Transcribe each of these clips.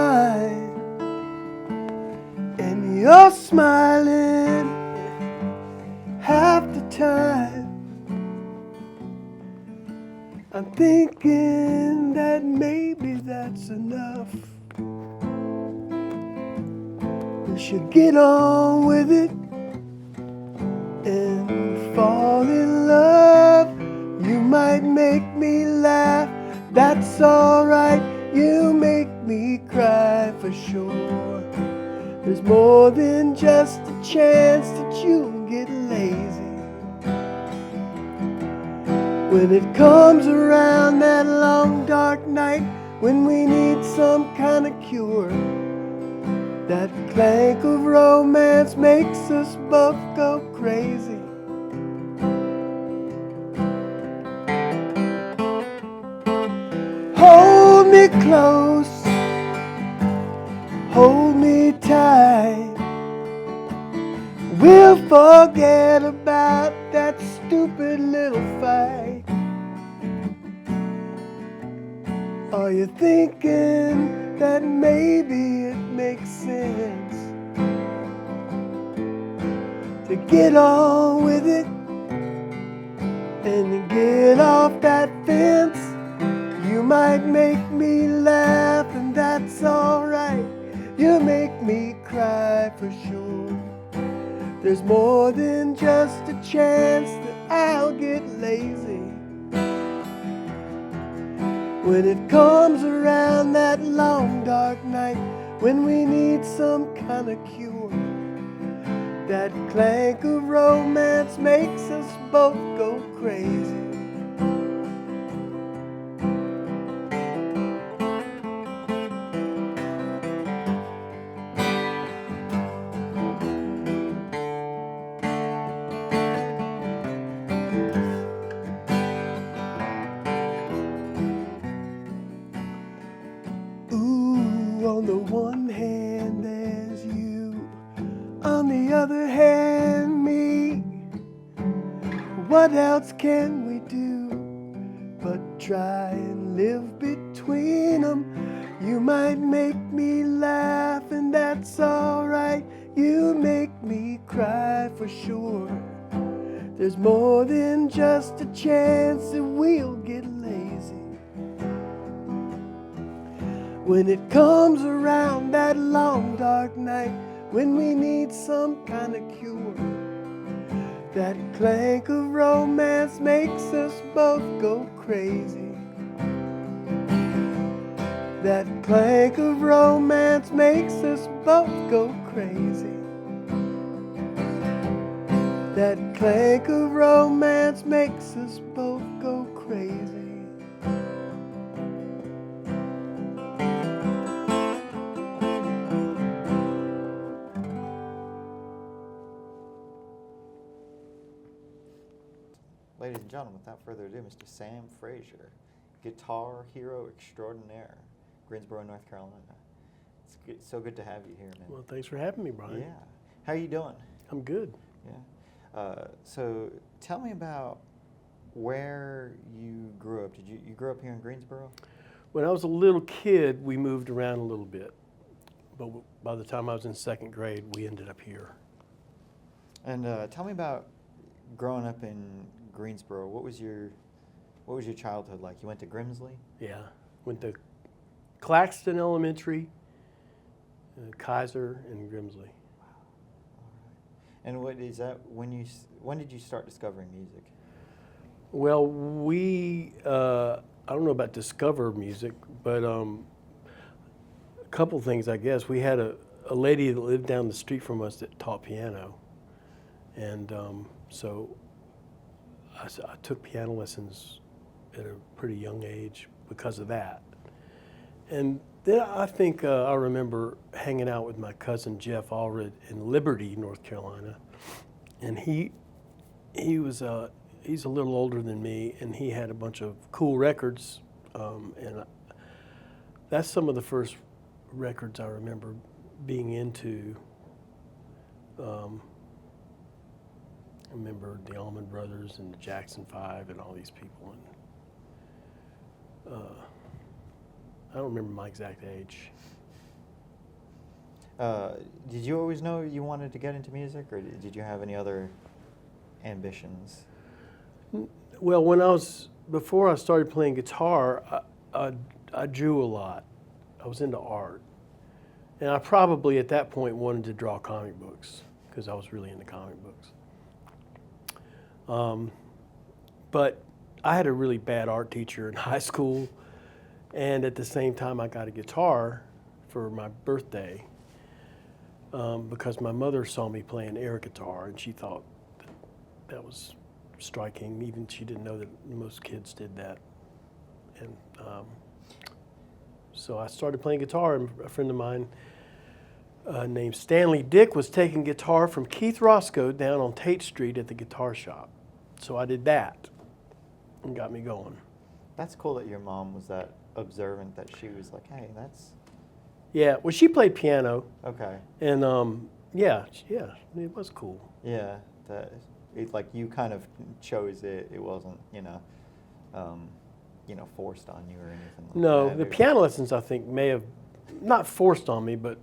mine, and you're smiling half the time. I'm thinking that maybe that's enough. We should get on with it and fall in love. You might make me laugh, that's alright. You make me cry for sure. There's more than just a chance that you'll get lazy. When it comes around that long dark night, when we need some kind of cure, that clank of romance makes us both go crazy. Hold me close, hold me tight. We'll forget about that stupid little fight. Are you thinking that maybe it makes sense to get on with it and get off that fence? You might make me laugh and that's alright. You make me cry for sure. There's more than just a chance that I'll get lazy. When it comes around that long dark night, when we need some kind of cure, that clank of romance makes us both go crazy. On the one hand there's you, on the other hand me. What else can we do but try and live between them? You might make me laugh and that's alright. You make me cry for sure. There's more than just a chance that we'll get lazy. When it comes around that long dark night, when we need some kind of cure, that clank of romance makes us both go crazy. That clank of romance makes us both go crazy. That clank of romance makes us both go crazy. Ladies and gentlemen, without further ado, Mr. Sam Frazier, guitar hero extraordinaire, Greensboro, North Carolina. It's so good to have you here, man. Well, thanks for having me, Brian. Yeah. How are you doing? I'm good. Yeah. So tell me about where you grew up. Did you grew up here in Greensboro? When I was a little kid, we moved around a little bit. But by the time I was in second grade, we ended up here. And tell me about growing up in Greensboro. What was your childhood like? You went to Grimsley? Yeah, went to Claxton Elementary, Kaiser, and Grimsley. Wow. All right. And what is that? When did you start discovering music? Well, I don't know about discover music, but a couple things, I guess. We had a lady that lived down the street from us that taught piano, and so I took piano lessons at a pretty young age because of that. And then I think I remember hanging out with my cousin Jeff Allred in Liberty, North Carolina, and he's a little older than me, and he had a bunch of cool records, and that's some of the first records I remember being into. I remember the Allman Brothers and the Jackson 5 and all these people. And I don't remember my exact age. Did you always know you wanted to get into music, or did you have any other ambitions? Well, before I started playing guitar, I drew a lot. I was into art. And I probably at that point wanted to draw comic books because I was really into comic books. But I had a really bad art teacher in high school, and at the same time I got a guitar for my birthday because my mother saw me playing air guitar and she thought that was striking. Even she didn't know that most kids did that. And so I started playing guitar, and a friend of mine named Stanley Dick was taking guitar from Keith Roscoe down on Tate Street at the guitar shop. So I did that and got me going. That's cool that your mom was that observant, that she was like, hey, that's... Yeah, well, she played piano, Okay. and yeah, it was cool. Yeah, it's like you kind of chose it. It wasn't, forced on you or anything like No, that. the piano lessons I think may have not forced on me, but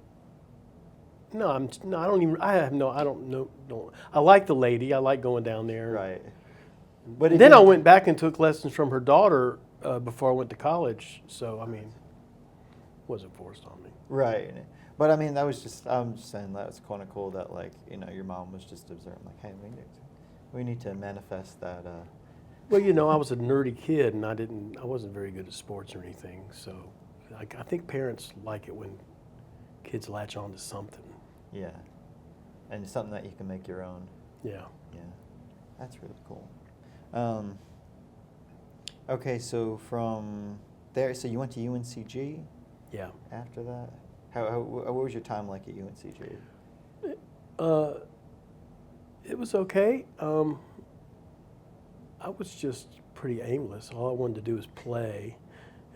no, I don't know. I like the lady. I like going down there. Right. But Then I went back and took lessons from her daughter before I went to college. So I mean, it wasn't forced on me. Right. But I mean, I'm just saying that was kind of cool that, like, your mom was just observing, like, hey, we need to manifest that. Well, I was a nerdy kid, and I wasn't very good at sports or anything. So I think parents like it when kids latch on to something. Yeah. And something that you can make your own. Yeah. Yeah. That's really cool. Okay, so from there, so you went to UNCG? Yeah. After that? What was your time like at UNCG? It was okay. I was just pretty aimless. All I wanted to do was play.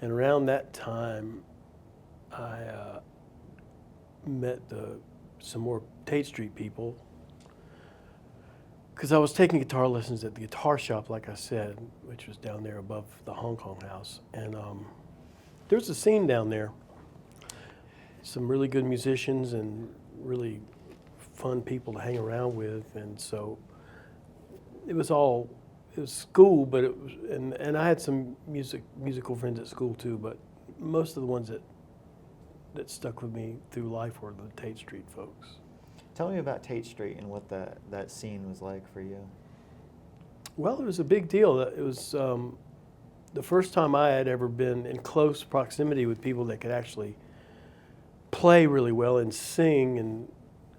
And around that time, I met some more Tate Street people because I was taking guitar lessons at the guitar shop, like I said, which was down there above the Hong Kong house. And there's a scene down there. Some really good musicians and really fun people to hang around with. And so it was school, but it was, and I had some musical friends at school too, but most of the ones that stuck with me through life were the Tate Street folks. Tell me about Tate Street and what that scene was like for you. Well, it was a big deal. It was the first time I had ever been in close proximity with people that could actually play really well and sing and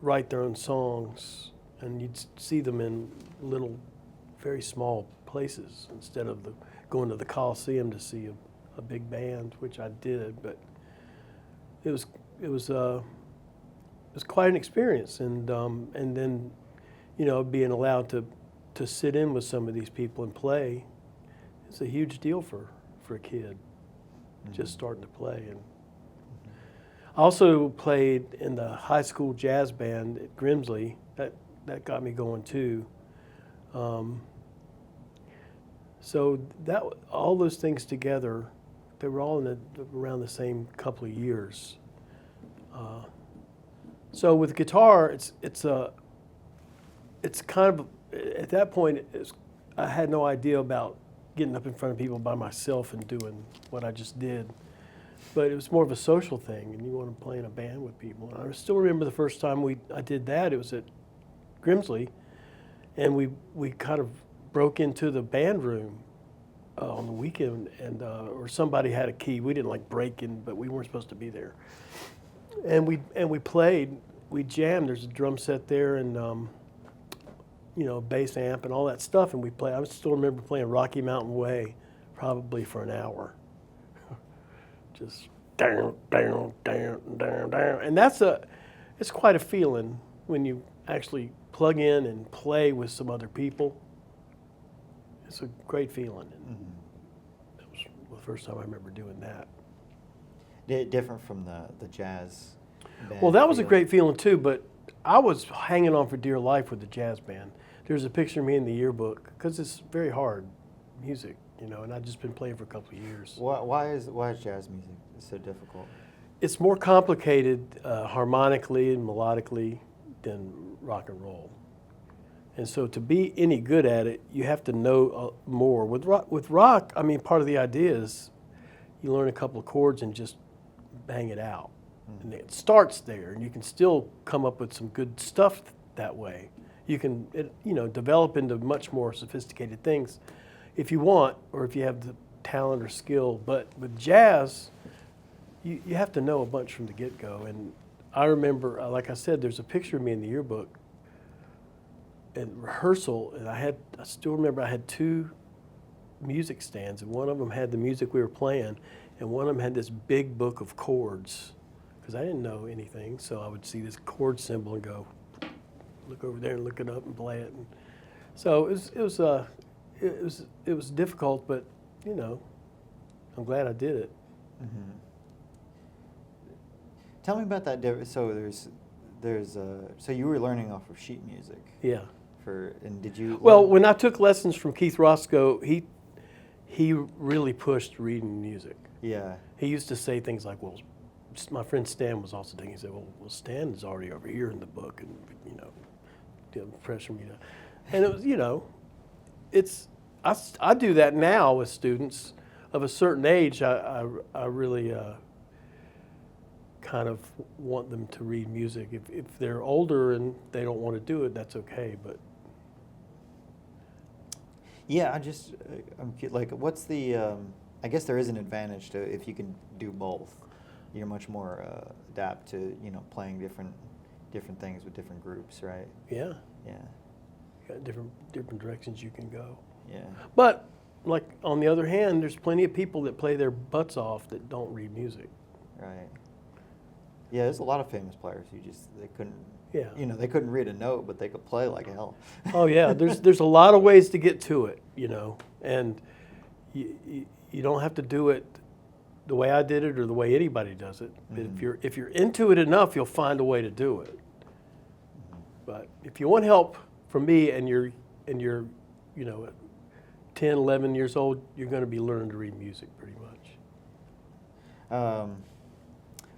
write their own songs. And you'd see them in little, very small places instead of going to the Coliseum to see a big band, which I did. But it was quite an experience, and then being allowed to sit in with some of these people and play, it's a huge deal for a kid, just starting to play. And I also played in the high school jazz band at Grimsley. That got me going too. So all those things together, they were all around the same couple of years. So with guitar, it's kind of, at that point, I had no idea about getting up in front of people by myself and doing what I just did. But it was more of a social thing, and you want to play in a band with people. And I still remember the first time I did that. It was at Grimsley, and we kind of broke into the band room on the weekend, and or somebody had a key. We didn't break in, but we weren't supposed to be there. And we played, we jammed. There's a drum set there, and bass amp and all that stuff. And we played. I still remember playing Rocky Mountain Way, probably for an hour. Just down, down, down, down, down, and it's quite a feeling when you actually plug in and play with some other people. It's a great feeling. And that was the first time I remember doing that. Different from the jazz band. Well, that was a feel. great feeling too, but I was hanging on for dear life with the jazz band. There's a picture of me in the yearbook because it's very hard music, and I've just been playing for a couple of years. Why is jazz music so difficult? it's more complicated harmonically and melodically than rock and roll. And so to be any good at it, you have to know more. With rock, I mean, part of the idea is you learn a couple of chords and just bang it out. And it starts there, and you can still come up with some good stuff that way. You can, develop into much more sophisticated things if you want, or if you have the talent or skill. But with jazz, you have to know a bunch from the get-go. And I remember, like I said, there's a picture of me in the yearbook at rehearsal, and I still remember I had two music stands, and one of them had the music we were playing, and one of them had this big book of chords, because I didn't know anything, so I would see this chord symbol and go, look over there and look it up and play it. And so it was difficult, but I'm glad I did it. Mm-hmm. Tell me about that. So so you were learning off of sheet music. Yeah. And did you? Well, when I took lessons from Keith Roscoe, he really pushed reading music. Yeah. He used to say things like, "Well, my friend Stan was also thinking." He said, "Well, Stan is already over here in the book, and pressure me to." And it was, I do that now with students of a certain age. I really kind of want them to read music. If they're older and they don't want to do it, that's okay. But yeah, I'm like, what's the? I guess there is an advantage to if you can do both. You're much more adapt to playing different things with different groups, right? Yeah. Yeah. You got different directions you can go. Yeah. But like on the other hand, there's plenty of people that play their butts off that don't read music. Right. Yeah, there's a lot of famous players who they couldn't. Yeah. They couldn't read a note, but they could play like hell. Oh yeah, there's a lot of ways to get to it, and you don't have to do it the way I did it or the way anybody does it. But if you're into it enough, you'll find a way to do it. But if you want help from me and you're 10, 11 years old, you're going to be learning to read music pretty much.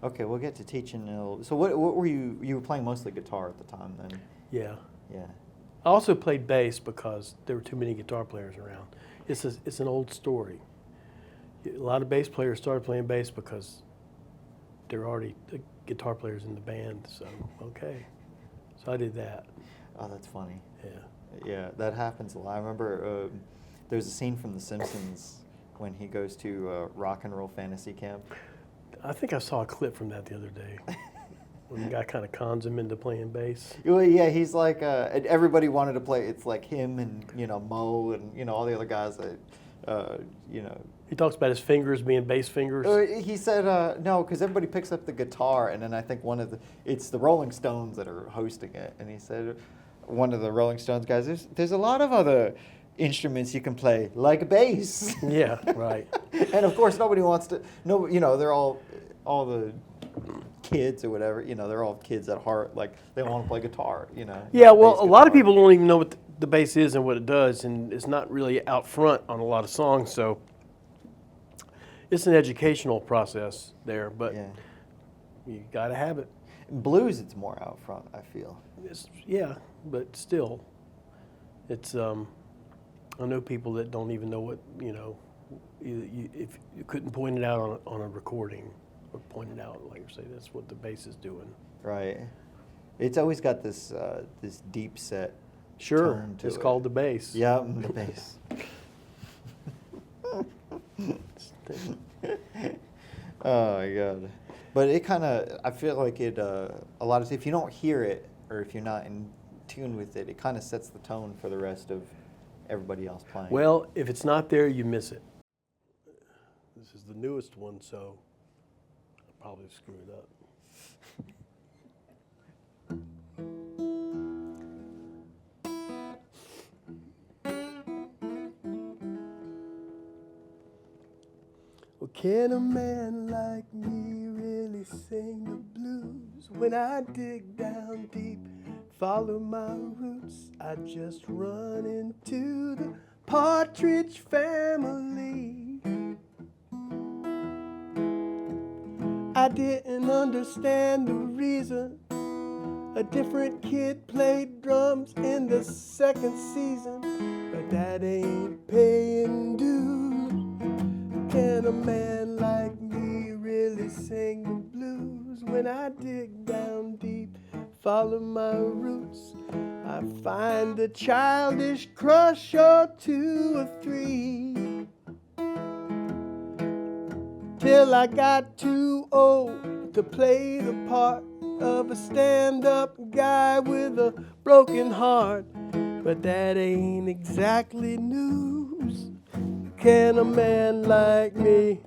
Okay, we'll get to teaching. So what were you were playing mostly guitar at the time then? Yeah. Yeah. I also played bass because there were too many guitar players around. It's an old story. A lot of bass players started playing bass because there were already guitar players in the band. So so I did that. Oh, that's funny. Yeah. Yeah, that happens a lot. I remember there's a scene from The Simpsons when he goes to rock and roll fantasy camp. I think I saw a clip from that the other day. When the guy kind of cons him into playing bass. Well, yeah, he's like, and everybody wanted to play. It's like him and Mo and all the other guys that He talks about his fingers being bass fingers. He said no, because everybody picks up the guitar, and then I think it's the Rolling Stones that are hosting it, and he said one of the Rolling Stones guys, there's a lot of other instruments you can play like bass. Yeah, right. And of course nobody wants to. No, they're all the kids or whatever. They're all kids at heart. Like they want to play guitar. Yeah, well, bass a lot of guitar. people don't even know what the bass is and what it does, and it's not really out front on a lot of songs. So it's an educational process there, but Yeah. you got to have it. Blues, it's more out front. I feel. Yeah, but still, it's. I know people that don't even know what if you couldn't point it out on a recording, or point it out like say that's what the bass is doing. Right. It's always got this this deep set. Sure, tone to it's it. called the bass. Yeah, the bass. Oh my God. But it kind of, I feel like it, a lot of, if you don't hear it, or if you're not in tune with it, it kind of sets the tone for the rest of everybody else playing. Well, if it's not there, you miss it. This is the newest one, so I'll probably screw it up. Well, can a man like me really sing the blues? When I dig down deep, follow my roots, I just run into the Partridge Family. I didn't understand the reason a different kid played drums in the second season, but that ain't paying dues. Can a man like me really sing the blues? When I dig down deep, follow my roots, I find a childish crush or two or three, till I got too old to play the part of a stand-up guy with a broken heart. But that ain't exactly news. Can a man like me?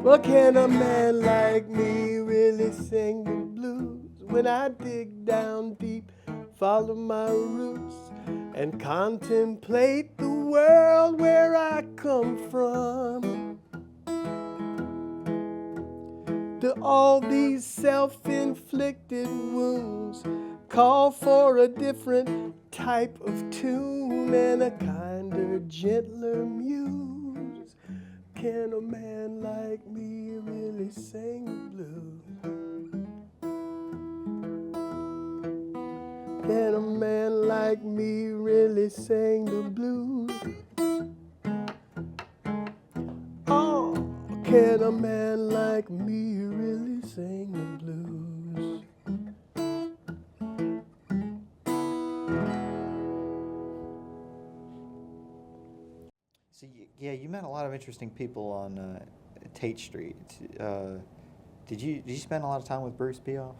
Well, can a man like me really sing the blues? When I dig down deep, follow my roots, and contemplate the world where I come from. Do all these self-inflicted wounds call for a different type of tune and a kinder, gentler muse? Can a man like me really sing the blues? Can a man like me really sing the blues? Oh, can a man like me really sing the blues? So yeah, you met a lot of interesting people on Tate Street. Did you spend a lot of time with Bruce Pioff?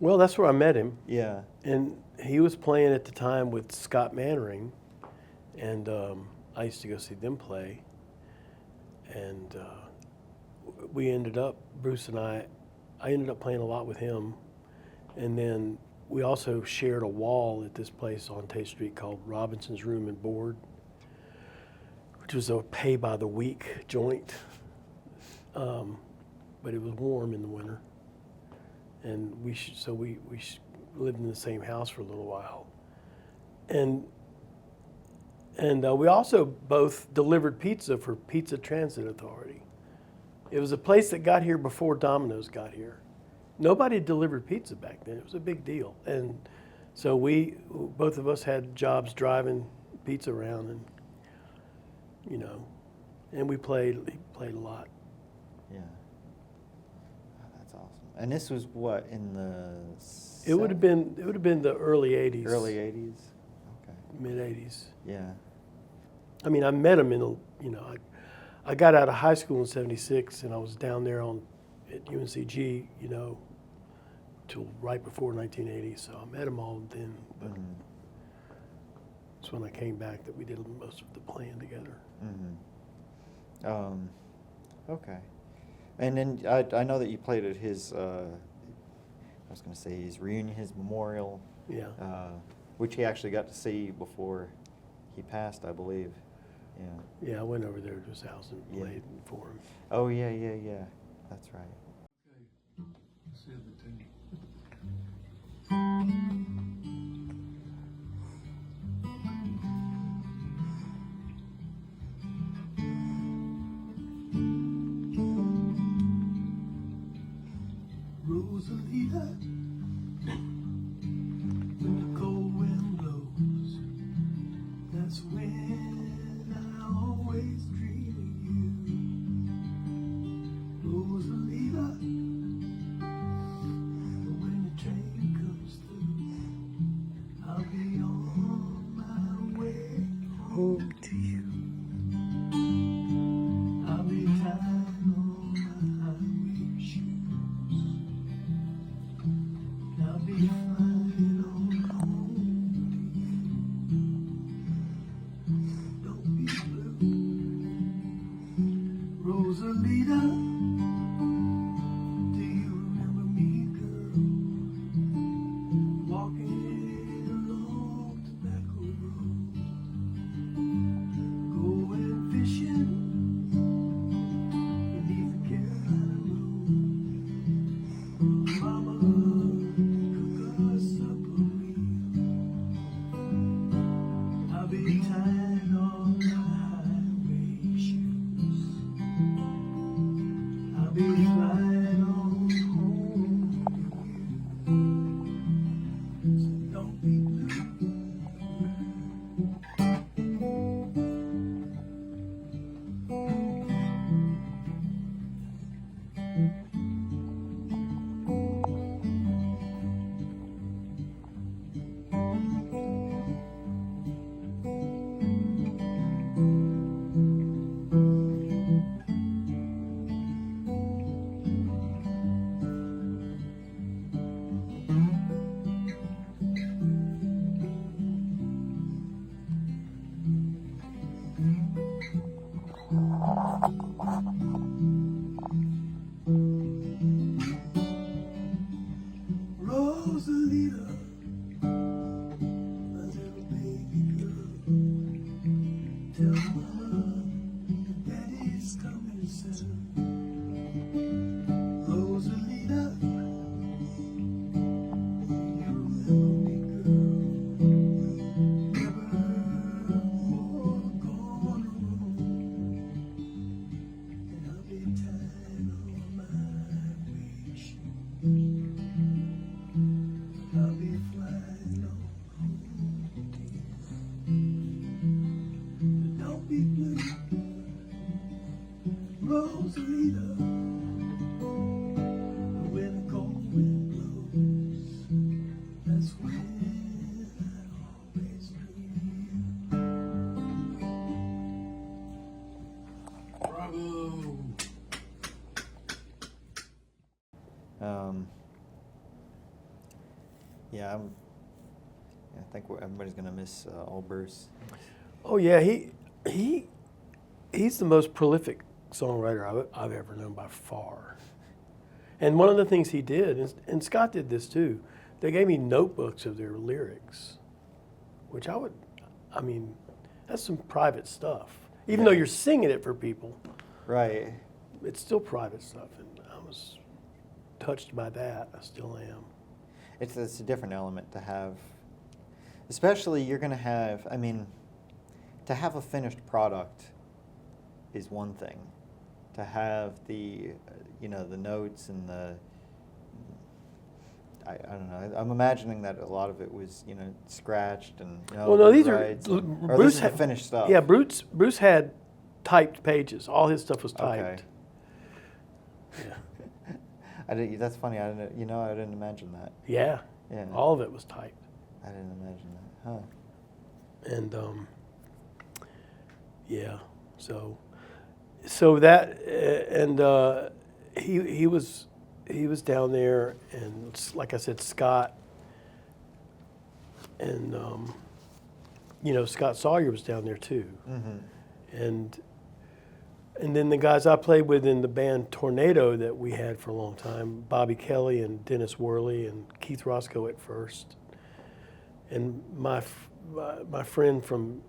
Well, that's where I met him. Yeah. And he was playing at the time with Scott Mannering, and I used to go see them play. And we ended up, Bruce and I ended up playing a lot with him. And then we also shared a wall at this place on Tate Street called Robinson's Room and Board, which was a pay-by-the-week joint. But it was warm in the winter. And we lived in the same house for a little while. And we also both delivered pizza for Pizza Transit Authority. It was a place that got here before Domino's got here. Nobody delivered pizza back then. It was a big deal. And so both of us had jobs driving pizza around, and and he played a lot. Yeah. Oh, that's awesome. And this was what, in the It would have been the early 80s. Early 80s? Okay. Mid 80s. Yeah. I mean, I met him I got out of high school in '76, and I was down there at UNCG, till right before 1980. So I met him all then. But it's when I came back that we did most of the playing together. Okay. And then I know that you played at his, I was going to say his reunion, his memorial. Yeah. Which he actually got to see before he passed, I believe. Yeah. Yeah, I went over there to his house and played for him. Oh, yeah. That's right. Okay. Let's see the tape. Rosalita, when the cold wind blows, that's when I always dream of you. Rosalita, when the train comes through, I'll be on my way home to you. I'll be tying on my highway shoes. I'll be flying on home. Don't be blue, Rosalita. Do you remember me, girl? Walking along be tying on my highway shoes. I'll be flying on home with you. So don't be blue. Rosalita, my little baby girl, tell mama daddy's coming soon. Rosalita, you remember me, girl, never more gonna roam, and I'll be tied on my wish. I'll be flying on home, but don't be blue, Rosalita. When the cold wind blows, that's when I always dream. Bravo! Yeah, I think everybody's gonna miss old Bruce. Oh yeah, he's the most prolific songwriter I've ever known by far. And one of the things he did, and Scott did this too, they gave me notebooks of their lyrics, which I mean, that's some private stuff. Even though Yeah. you're singing it for people, Right. it's still private stuff, and I was touched by that. I still am. It's a different element to have, especially you're going to have, I mean, to have a finished product is one thing. To have the, the notes and I don't know, I'm imagining that a lot of it was, scratched and, Well, no, these are rewrites and- or Bruce this is the had finished stuff. Yeah, Bruce had typed pages. All his stuff was Okay. typed. Yeah. That's funny. I didn't imagine that. Yeah. Yeah. All of it was typed. I didn't imagine that. Huh. And yeah, so that and he was down there, and like I said, Scott and Scott Sawyer was down there too, and then the guys I played with in the band Tornado that we had for a long time, Bobby Kelly and Dennis Worley and Keith Roscoe at first, and my friend from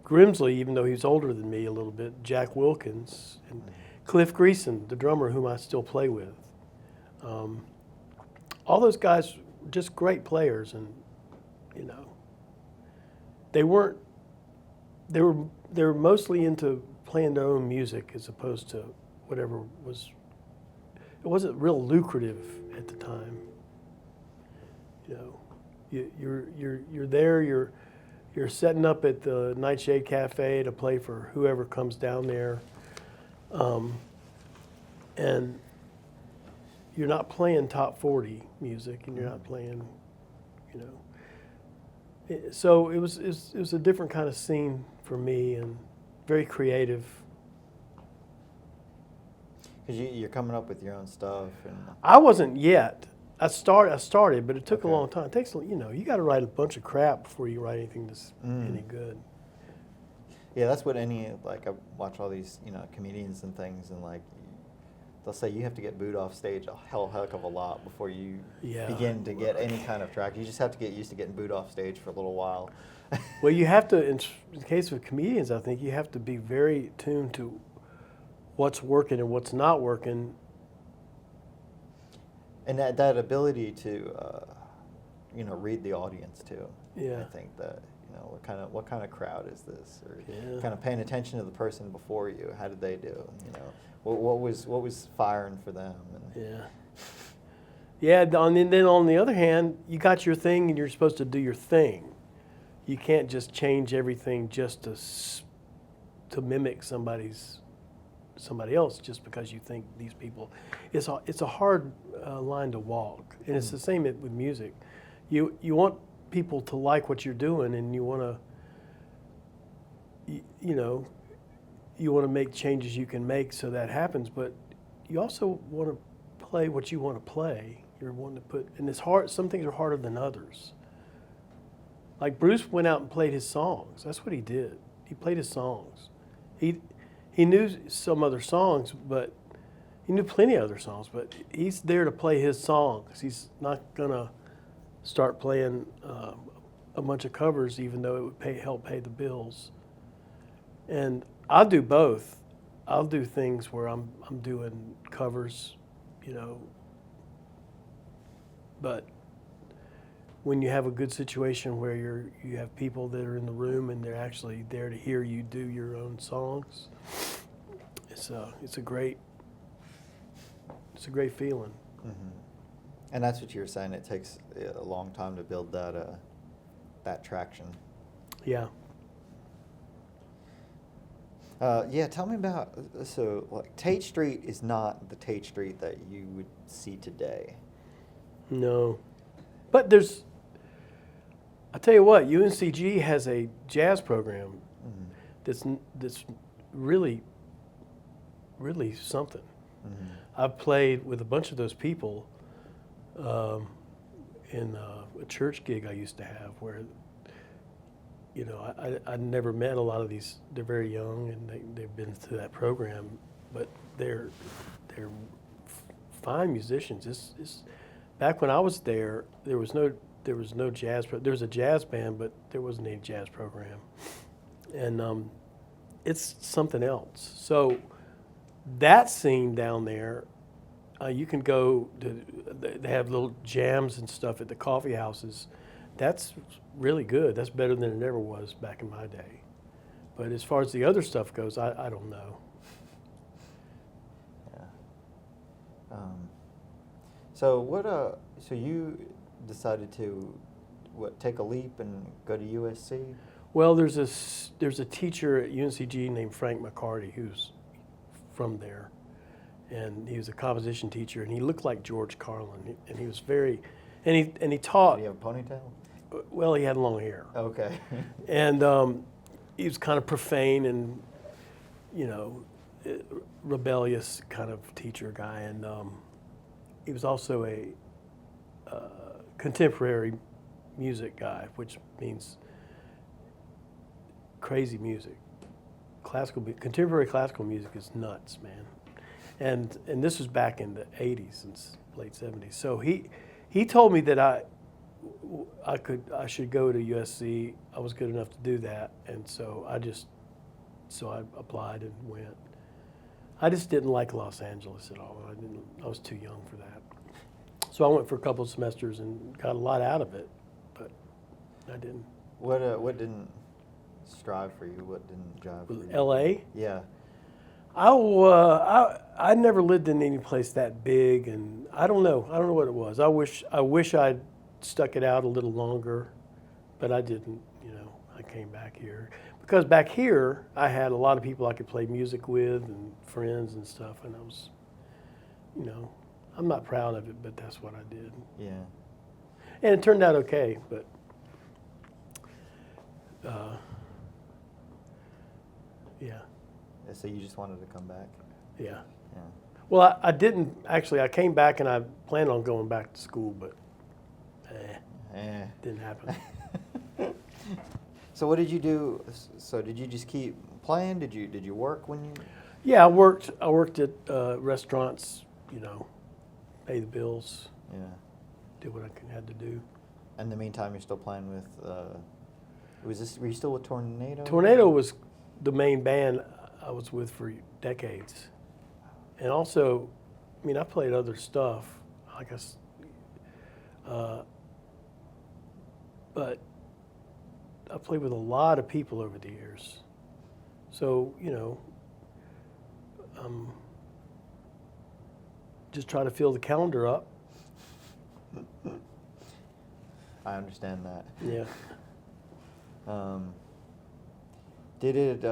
Grimsley, even though he was older than me a little bit, Jack Wilkins, and Cliff Greason, the drummer whom I still play with. All those guys were just great players, and they were mostly into playing their own music as opposed to whatever was. It wasn't real lucrative at the time. You're there. You're setting up at the Nightshade Cafe to play for whoever comes down there, and you're not playing top 40 music, and you're not playing, So it was a different kind of scene for me, and very creative. Because you're coming up with your own stuff. And I wasn't yet. I started, but it took Okay. a long time. It takes, you got to write a bunch of crap before you write anything that's any good. yeah, that's what I watch all these, comedians and things, and they'll say you have to get booed off stage a heck of a lot before you begin to get any kind of track. You just have to get used to getting booed off stage for a little while. Well, you have to, in the case of comedians, I think you have to be very tuned to what's working and what's not working. And that ability to, read the audience too. Yeah. I think that You know, what kind of crowd is this? Or Yeah. kind of paying attention to the person before you. How did they do? You know, what was firing for them? And Yeah. Yeah, and then on the other hand, you got your thing and you're supposed to do your thing. You can't just change everything just to mimic somebody else just because you think these people. It's a hard line to walk, and it's the same with music. You want people to like what you're doing, and you want to you want to make changes you can make so that happens, but you also want to play what you want to play. You're wanting to put, and it's hard. Some things are harder than others. Like Bruce went out and played his songs. That's what he did. He played his songs. He knew some other songs, but he knew plenty of other songs. But he's there to play his songs. He's not gonna start playing a bunch of covers, even though it would help pay the bills. And I'll do both. I'll do things where I'm doing covers, you know. But when you have a good situation where you have people that are in the room and they're actually there to hear you do your own songs, it's a great feeling. Mm-hmm. And that's what you were saying. It takes a long time to build that traction. Yeah. Yeah, tell me about, so like Tate Street is not the Tate Street that you would see today. No. But I tell you what, UNCG has a jazz program that's really, really something. Mm-hmm. I've played with a bunch of those people in a church gig I used to have where, you know, I never met a lot of these. They're very young and they've been through that program, but they're fine musicians. It's back when I was there was no jazz. There was a jazz band, but there wasn't any jazz program, and it's something else. So that scene down there, you can go to. They have little jams and stuff at the coffee houses. That's really good. That's better than it ever was back in my day. But as far as the other stuff goes, I don't know. Yeah. So you decided to take a leap and go to USC? Well, there's a teacher at UNCG named Frank McCarty who's from there, and he was a composition teacher, and he looked like George Carlin, and he was very, and he taught. Did he have a ponytail? Well, he had long hair. Okay. And he was kind of profane and, you know, rebellious kind of teacher guy, and he was also a contemporary music guy, which means crazy music. Contemporary classical music is nuts, man. And this was back in the 80s and late 70s. So he told me that I should go to USC. I was good enough to do that, and so I applied and went. I just didn't like Los Angeles at all. I was too young for that. So I went for a couple of semesters and got a lot out of it, but I didn't. What didn't strive for you? What didn't jive for you? L.A. Yeah. I never lived in any place that big, and I don't know what it was. I wish I'd stuck it out a little longer, but I didn't. You know, I came back here because back here I had a lot of people I could play music with and friends and stuff, and I was, you know, I'm not proud of it, but that's what I did. Yeah. And it turned out okay, but yeah. So you just wanted to come back? Yeah. Yeah. Well, I didn't actually. I came back and I planned on going back to school, but didn't happen. So what did you do? So did you just keep playing? Did you work when you? Yeah, I worked at restaurants. You know, pay the bills. Yeah. Did what I had to do. In the meantime, you're still playing with. Were you still with Tornado? Tornado was the main band I was with for decades, and also, I mean, I played other stuff, I guess, but played with a lot of people over the years. So, you know, just try to fill the calendar up. I understand that. Yeah. Did it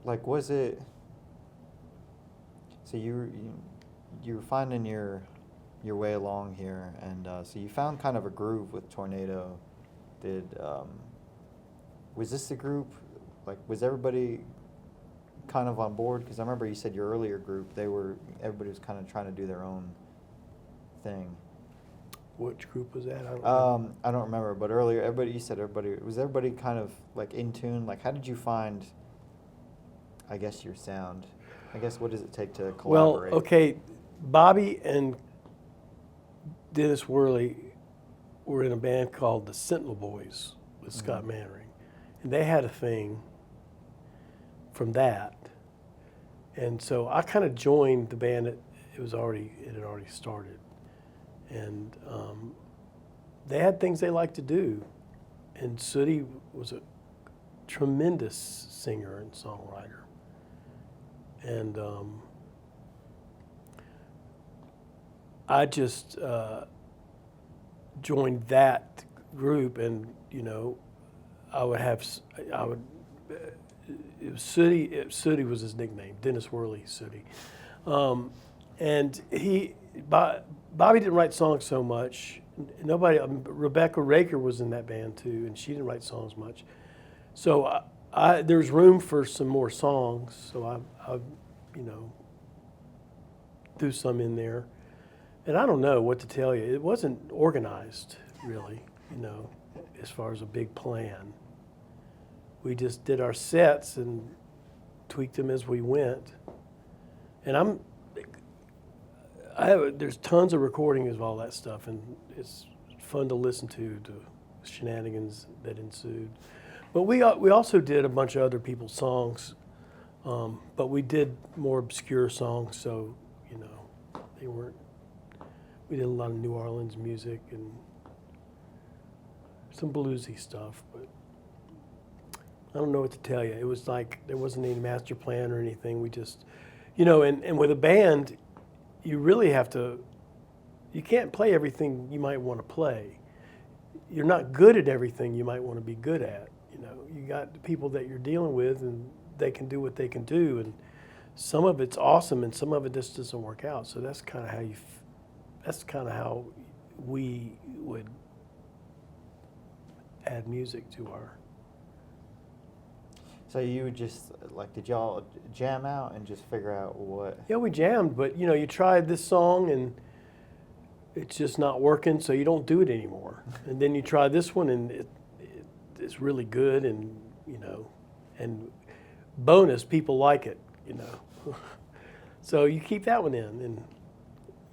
like was it? So you were finding your way along here, and so you found kind of a groove with Tornado. Did was this the group? Like, was everybody kind of on board? Because I remember you said your earlier group, everybody was kind of trying to do their own thing. Which group was that? I don't know. I don't remember, but earlier, you said everybody kind of like in tune? Like, how did you find, I guess, your sound? I guess, what does it take to collaborate? Well, okay, Bobby and Dennis Worley were in a band called the Sentinel Boys with Scott Mannering. And they had a thing from that. And so I kind of joined the band. It had already started. And they had things they liked to do. And Sooty was a tremendous singer and songwriter. And I just joined that group, and you know, it was Sooty was his nickname, Dennis Worley Sooty, and Bobby didn't write songs so much. Rebecca Raker was in that band too, and she didn't write songs much. So there's room for some more songs, so I you know, threw some in there. And I don't know what to tell you. It wasn't organized, really, you know, as far as a big plan. We just did our sets and tweaked them as we went. And there's tons of recordings of all that stuff, and it's fun to listen to the shenanigans that ensued. But we also did a bunch of other people's songs, but we did more obscure songs, so, you know, we did a lot of New Orleans music and some bluesy stuff, but I don't know what to tell you. It was like there wasn't any master plan or anything. We just, you know, and with a band, you really have to, you can't play everything you might want to play. You're not good at everything you might want to be good at. You know, you got the people that you're dealing with, and they can do what they can do, and some of it's awesome, and some of it just doesn't work out. So that's kind of how we would add music to our. So you would just, like, did y'all jam out and just figure out what? Yeah, we jammed, but you know, you tried this song and it's just not working, so you don't do it anymore. And then you try this one and it's really good, and you know, and bonus, people like it, you know. So you keep that one in, and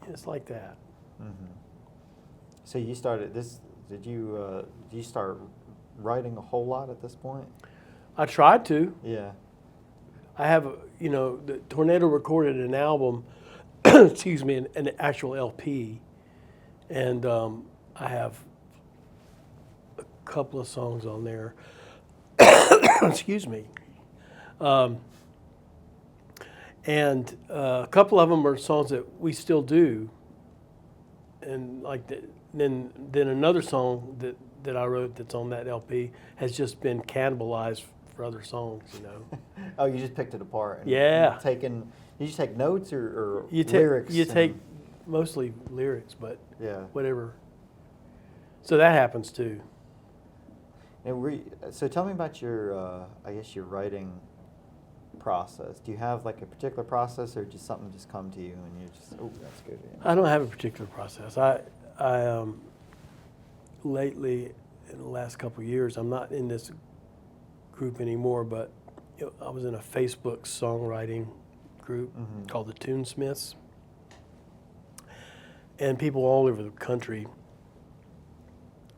it's like that. Mm-hmm. So you started this. Did you start writing a whole lot at this point? I tried to. Yeah. I have, you know, the Tornado recorded an album, excuse me, an actual LP, and I have a couple of songs on there. Excuse me. And a couple of them are songs that we still do, and like then another song that I wrote that's on that LP has just been cannibalized for other songs, you know. Oh, you just picked it apart. And Yeah. Did you take notes or You lyrics? take mostly lyrics, but Yeah. whatever. So that happens too. And so tell me about your, I guess, your writing process. Do you have like a particular process, or just something just come to you and you're just, oh, that's good. Yeah. I don't have a particular process. I lately, in the last couple of years, I'm not in this group anymore, but you know, I was in a Facebook songwriting group called the Tunesmiths, and people all over the country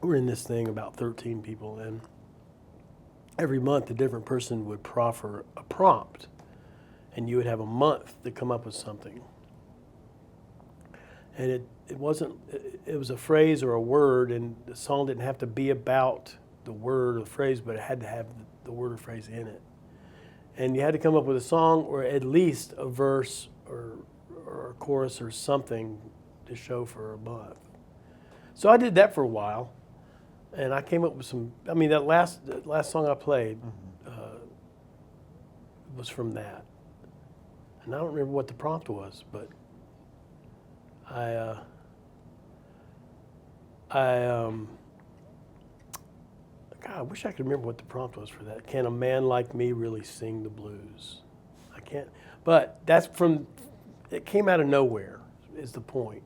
were in this thing, about 13 people, and every month a different person would proffer a prompt, and you would have a month to come up with something. And it was a phrase or a word, and the song didn't have to be about the word or the phrase, but it had to have the word or phrase in it. And you had to come up with a song or at least a verse or a chorus or something to show for a month. So I did that for a while, and I came up with some. I mean, that last song I played was from that, and I don't remember what the prompt was, but God, I wish I could remember what the prompt was for that. Can a man like me really sing the blues? I can't. But that's from. It came out of nowhere. Is the point?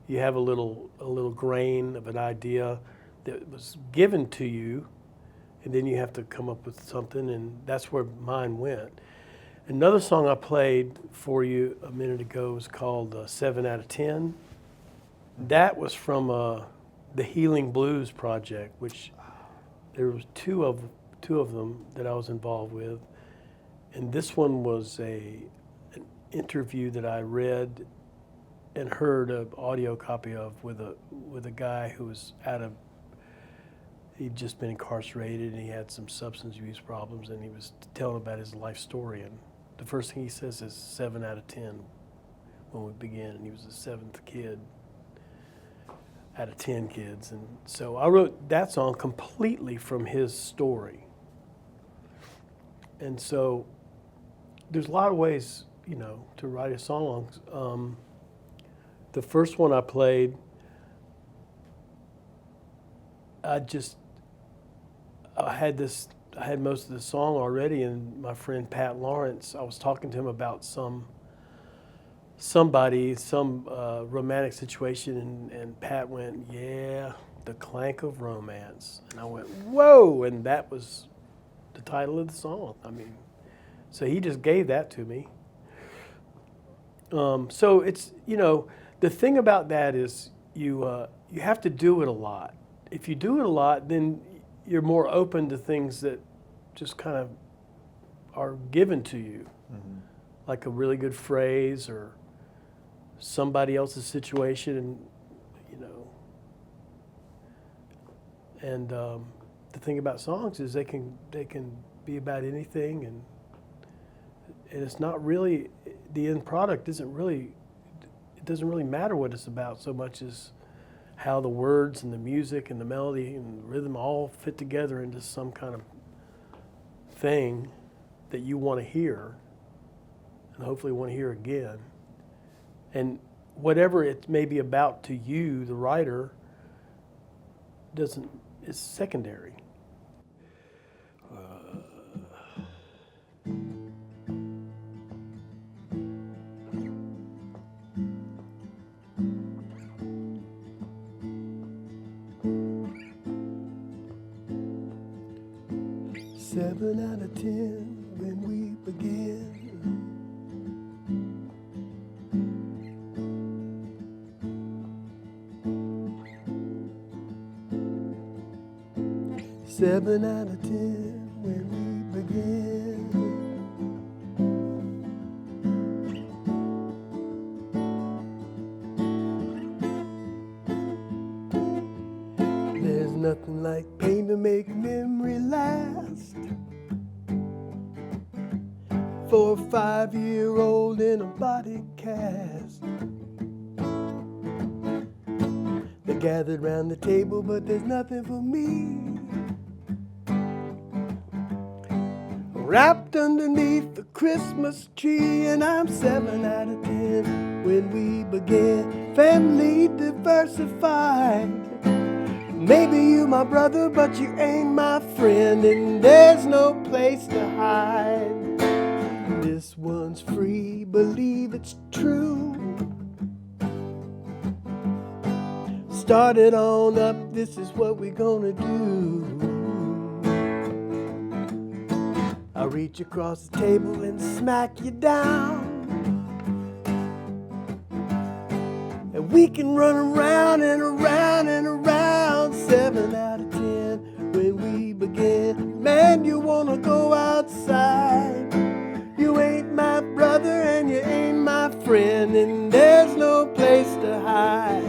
You have a little grain of an idea that was given to you, and then you have to come up with something, and that's where mine went. Another song I played for you a minute ago was called 7 out of 10. That was from the Healing Blues Project, which there was two of them that I was involved with, and this one was an interview that I read and heard an audio copy of with a guy who was he'd just been incarcerated and he had some substance abuse problems, and he was telling about his life story, and the first thing he says is 7 out of 10 when we began, and he was the 7th kid out of 10 kids. And so I wrote that song completely from his story. And so there's a lot of ways, to write a song. The first one I played, I had most of the song already, and my friend Pat Lawrence, I was talking to him about some romantic situation, and Pat went, yeah, the clank of romance. And I went, whoa, and that was the title of the song. I mean, so he just gave that to me. So it's, the thing about that is you have to do it a lot. If you do it a lot, then you're more open to things that just kind of are given to you, like a really good phrase or somebody else's situation, and the thing about songs is they can be about anything, and it's not really, the end product doesn't really matter what it's about so much as how the words and the music and the melody and the rhythm all fit together into some kind of thing that you want to hear and hopefully want to hear again. And whatever it may be about to you, the writer, is secondary. 7 out of 10 when we begin. 7 out of 10 when we begin. There's nothing like pain to make memory last. For a 5-year-old in a body cast. They gathered round the table, but there's nothing for me. Wrapped underneath the Christmas tree, and I'm 7 out of 10 when we begin. Family diversified. Maybe you my brother, but you ain't my friend, and there's no place to hide. This one's free, believe it's true. Start it on up, this is what we're gonna do. I'll reach across the table and smack you down. And we can run around and around and around. 7 out of 10 when we begin. Man, you wanna go outside. You ain't my brother and you ain't my friend, and there's no place to hide.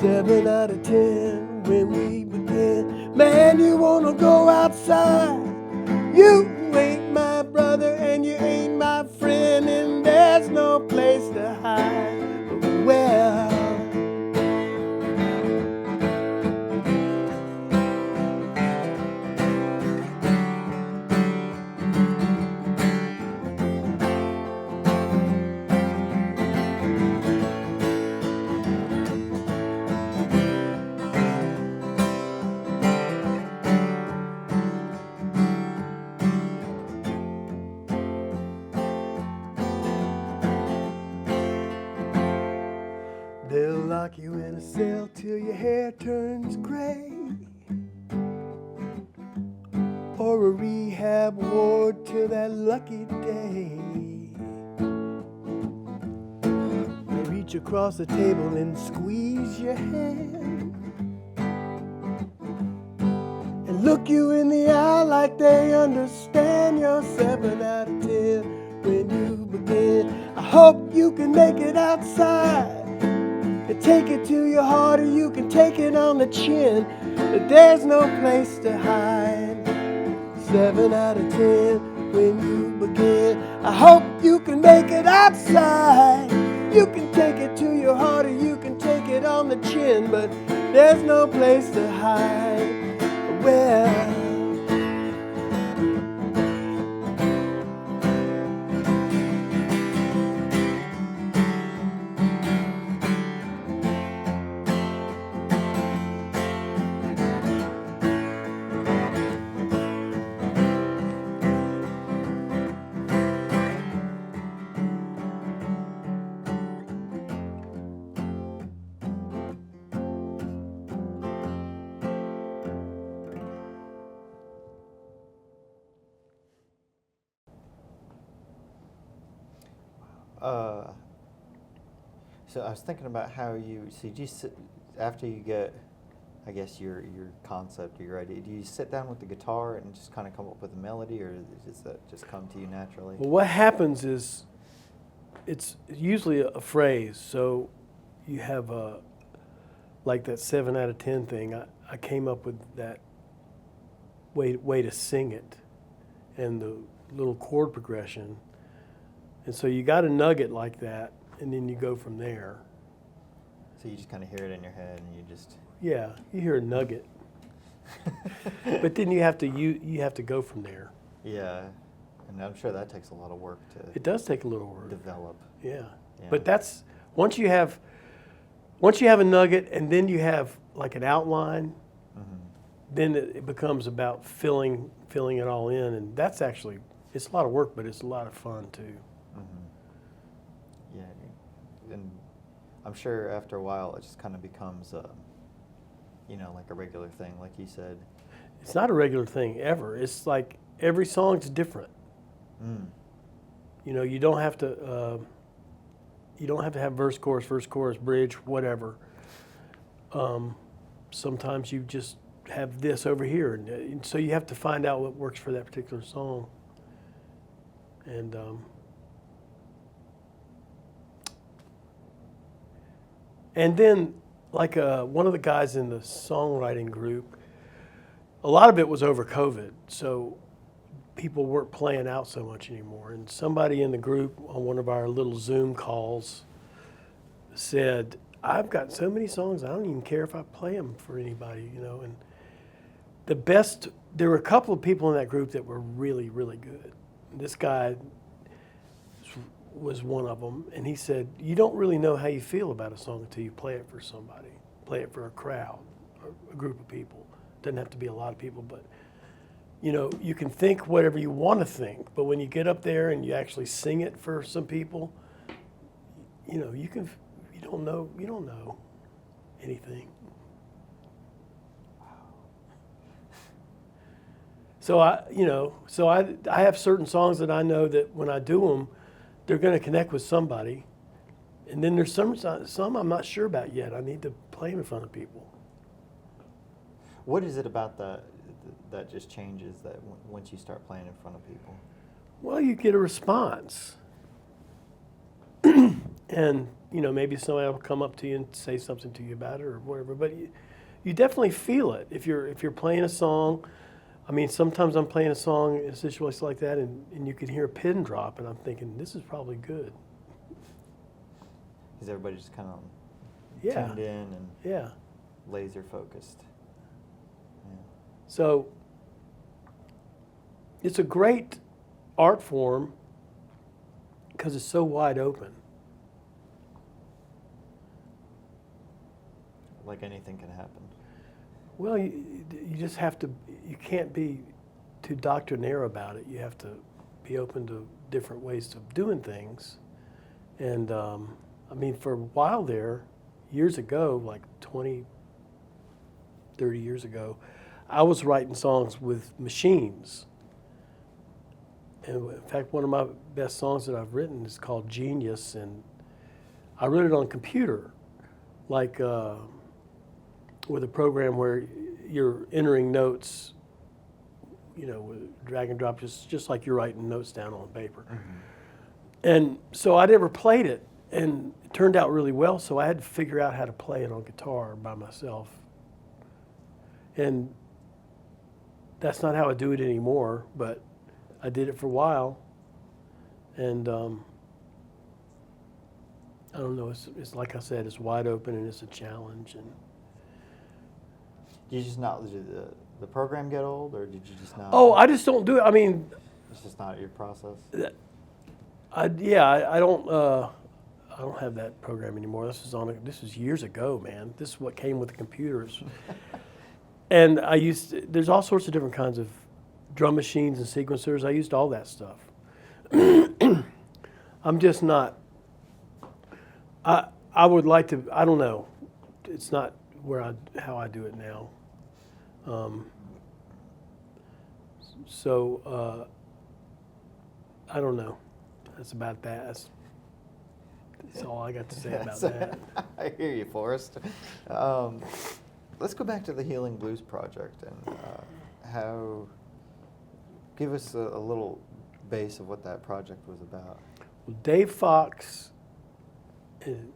7 out of 10 when we begin. Man, lock you in a cell till your hair turns gray, or a rehab ward till that lucky day. They reach across the table and squeeze your hand and look you in the eye like they understand. You're 7 out of 10 when you begin. I hope you can make it outside and take it to your heart, or you can take it on the chin, but there's no place to hide. 7 out of 10 when you begin. I hope you can make it outside. You can take it to your heart, or you can take it on the chin, but there's no place to hide. Well, So I was thinking about how you see. Do you sit, after you get, I guess your concept, your idea? Do you sit down with the guitar and just kind of come up with a melody, or does that just come to you naturally? well, what happens is it's usually a phrase. So you have like that 7 out of 10 thing. I came up with that way to sing it and the little chord progression. And so you got a nugget like that, and then you go from there. So you just kind of hear it in your head, and you just. Yeah, you hear a nugget, but then you have to go from there. Yeah, and I'm sure that takes a lot of work to. It does take a little work. Develop. Yeah, Yeah. but that's once you have a nugget, and then you have like an outline. Mm-hmm. Then it becomes about filling it all in, and that's actually, it's a lot of work, but it's a lot of fun too. Mm-hmm. Yeah, and I'm sure after a while it just kind of becomes, like a regular thing, like you said. It's not a regular thing ever. It's like every song's different. Mm. You don't have to have verse, chorus, bridge, whatever. Sometimes you just have this over here, and so you have to find out what works for that particular song. And then, like one of the guys in the songwriting group, a lot of it was over COVID, so people weren't playing out so much anymore. And somebody in the group on one of our little Zoom calls said, "I've got so many songs, I don't even care if I play them for anybody, And there were a couple of people in that group that were really, really good. This guy was one of them, and he said, "You don't really know how you feel about a song until you play it for somebody, play it for a crowd, or a group of people. Doesn't have to be a lot of people, but you can think whatever you want to think, but when you get up there and you actually sing it for some people, you don't know anything." So I have certain songs that I know that when I do them, they're going to connect with somebody, and then there's some I'm not sure about yet. I need to play them in front of people. What is it about that just changes that once you start playing in front of people? Well, you get a response, and maybe somebody will come up to you and say something to you about it or whatever. But you definitely feel it if you're playing a song. I mean, sometimes I'm playing a song in a situation like that, and you can hear a pin drop, and I'm thinking, this is probably good. Because everybody's just kind of Yeah. tuned in and Yeah. laser focused. Yeah. So it's a great art form because it's so wide open. Like anything can happen. Well, you just have to, you can't be too doctrinaire about it. You have to be open to different ways of doing things. And I mean, for a while there, years ago, like 20, 30 years ago, I was writing songs with machines. And in fact, one of my best songs that I've written is called Genius, and I wrote it on a computer, like with a program where you're entering notes, with drag and drop, just like you're writing notes down on paper. And so I never played it, and it turned out really well, so I had to figure out how to play it on guitar by myself. And that's not how I do it anymore, but I did it for a while. And I don't know, it's like I said, it's wide open and it's a challenge. And Did you just not, did the program get old, or did you just not? oh, I just don't do it. I mean, It's just not your process? I don't have that program anymore. This is years ago, man. This is what came with the computers. And there's all sorts of different kinds of drum machines and sequencers. I used all that stuff. I'm just not, I would like to, I don't know. It's not how I do it now. I don't know. That's about that. That's all I got to say about that. I hear you, Forrest. Let's go back to the Healing Blues Project and give us a little base of what that project was about. Well, Dave Fox and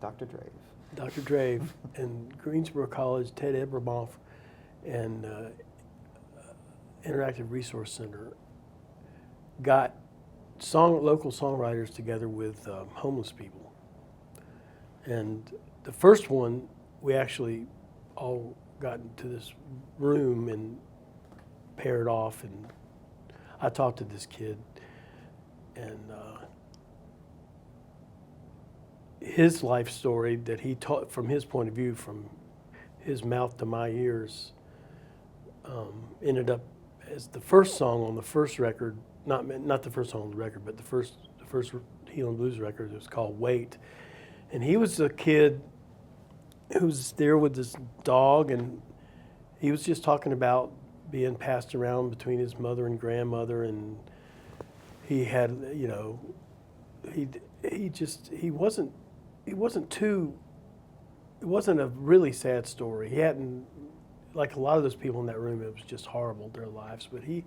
Dr. Drave. Dr. Drave and Greensboro College, Ted Ebermoff, and Interactive Resource Center got local songwriters together with homeless people. And the first one, we actually all got into this room and paired off, and I talked to this kid, and his life story that he taught from his point of view, from his mouth to my ears, ended up as the first song on the first record, not the first song on the record, but the first Healing Blues record. It was called Wait. And he was a kid who was there with this dog, and he was just talking about being passed around between his mother and grandmother, and he had, it wasn't a really sad story. He hadn't, like a lot of those people in that room, it was just horrible, their lives, but he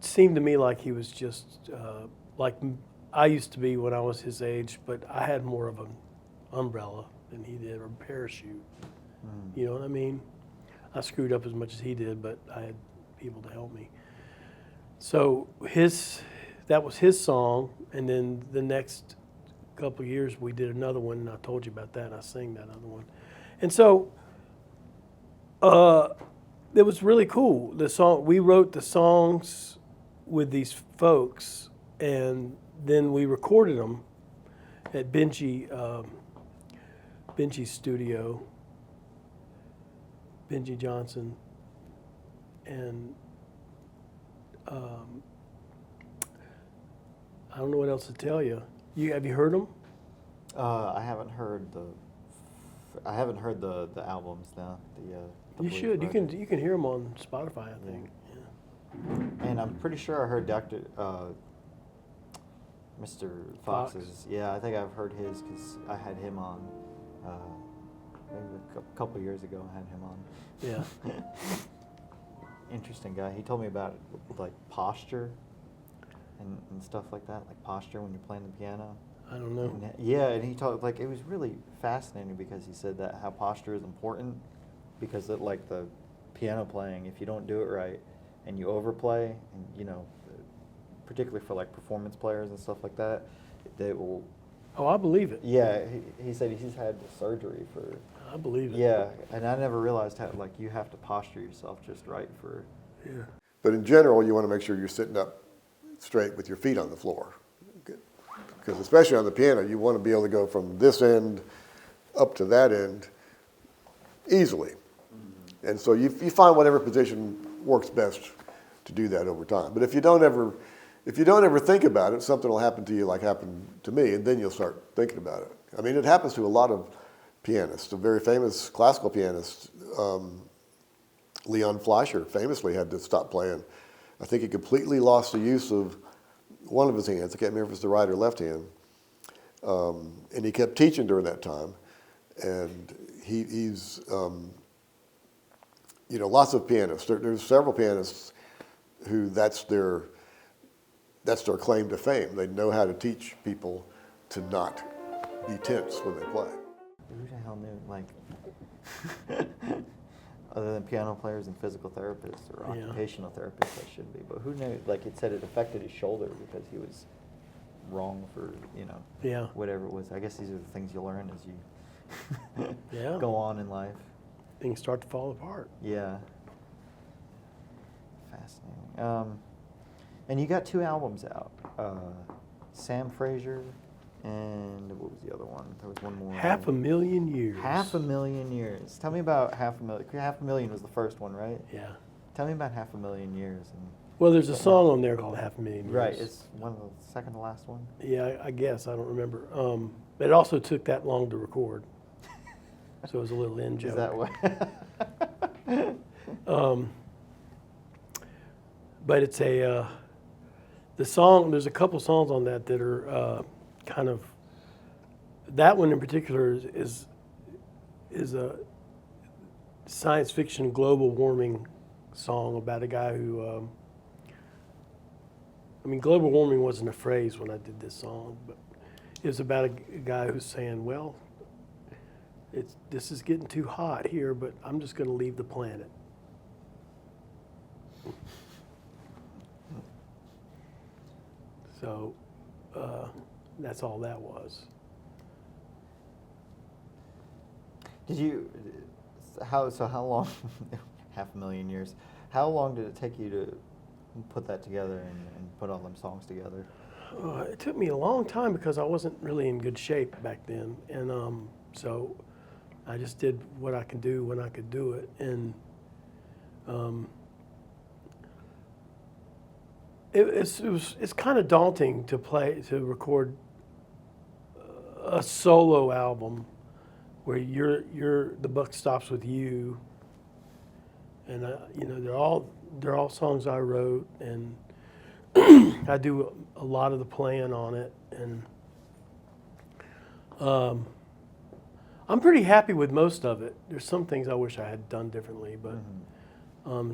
seemed to me like he was just like I used to be when I was his age, but I had more of an umbrella than he did, or a parachute. You know what I mean? I screwed up as much as he did, but I had people to help me. So that was his song, and then the next couple of years we did another one, and I told you about that, and I sang that other one. And so it was really cool. We wrote the songs with these folks, and then we recorded them at Benji's studio, Benji Johnson, and I don't know what else to tell you. Have you heard them? I haven't heard the albums now. The You Blues should. Project. You can hear them on Spotify, I think. Yeah. And I'm pretty sure I heard Mr. Fox's. Fox. Yeah, I think I've heard his because I had him on maybe a couple years ago. I had him on. Yeah. Interesting guy. He told me about like posture and stuff like that, like posture when you're playing the piano. I don't know. And he talked like it was really fascinating because he said that how posture is important because like the piano playing, if you don't do it right and you overplay, and particularly for like performance players and stuff like that, they will. Oh, I believe it. Yeah, he said he's had surgery for. I believe it. Yeah, and I never realized how like you have to posture yourself just right for. Yeah. But in general, you want to make sure you're sitting up straight with your feet on the floor. Because especially on the piano, you want to be able to go from this end up to that end easily. And so you find whatever position works best to do that over time. But if you don't ever, if you don't ever think about it, something will happen to you like happened to me, and then you'll start thinking about it. I mean, it happens to a lot of pianists. A very famous classical pianist, Leon Fleischer, famously had to stop playing. I think he completely lost the use of one of his hands. I can't remember if it was the right or left hand. And he kept teaching during that time. And he's, lots of pianists. There's several pianists who that's their claim to fame. They know how to teach people to not be tense when they play. Who the hell knew, like, other than piano players and physical therapists or Yeah. occupational therapists, that should be. But who knew, like it said, it affected his shoulder because he was wrong for, Yeah. whatever it was. I guess these are the things you learn as you Yeah. go on in life. Things start to fall apart. Yeah. Fascinating. And you got 2 albums out. Sam Frazier and what was the other one? There was one more. 500,000 years. 500,000 years. Tell me about 500,000. 500,000 was the first one, right? Yeah. Tell me about 500,000 years. Well, there's a song on there called 500,000 Years. Right, it's one of the second to last one. Yeah, I guess. I don't remember. It also took that long to record. So it was a little in joke. Is that what? But it's the song, there's a couple songs on that that are kind of, that one in particular is a science fiction global warming song about a guy who, global warming wasn't a phrase when I did this song, but it was about a guy who's saying, well, this is getting too hot here, but I'm just going to leave the planet. So that's all that was. How long, 500,000 years, how long did it take you to put that together and put all them songs together? It took me a long time because I wasn't really in good shape back then. And so I just did what I could do when I could do it. And it's kind of daunting to record a solo album where the buck stops with you, and they're all songs I wrote, and I do a lot of the playing on it, and I'm pretty happy with most of it. There's some things I wish I had done differently, but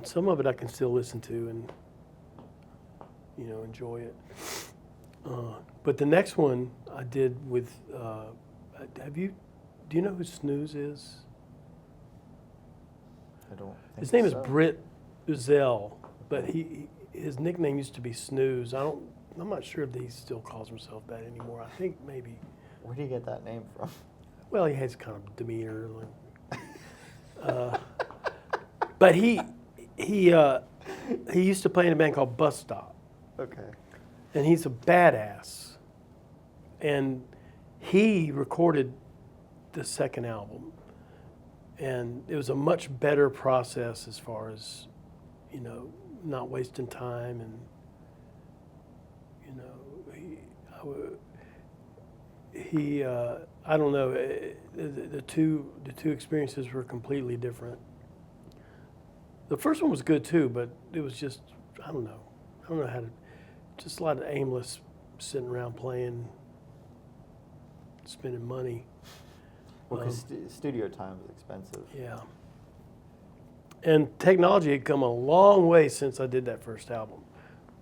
some of it I can still listen to and enjoy it. But the next one I did with, do you know who Snooze is? I don't think His name so. is Britt Uzzell, but his nickname used to be Snooze. I'm not sure if he still calls himself that anymore. I think maybe. Where do you get that name from? Well, he has kind of demeanor, but he used to play in a band called Bus Stop. Okay. And he's a badass. And he recorded the second album. And it was a much better process as far as, not wasting time. And, I don't know, the two experiences were completely different. The first one was good too, but it was just, I don't know how to, just a lot of aimless sitting around playing, spending money. Well, because studio time is expensive. Yeah. And technology had come a long way since I did that first album.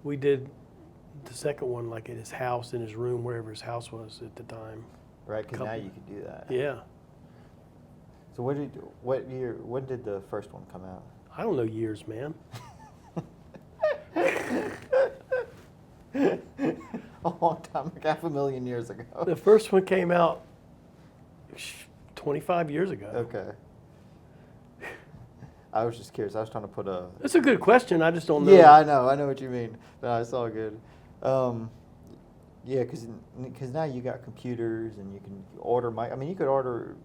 We did the second one like at his house, in his room, wherever his house was at the time. Right, because now you can do that. Yeah. So when did the first one come out? I don't know years, man. A long time, like 500,000 years ago. The first one came out 25 years ago. Okay. I was just curious. I was trying to put a... That's a good question. I just don't know. Yeah, I know what you mean. No, it's all good. Yeah, because now you got computers and you can order you could order,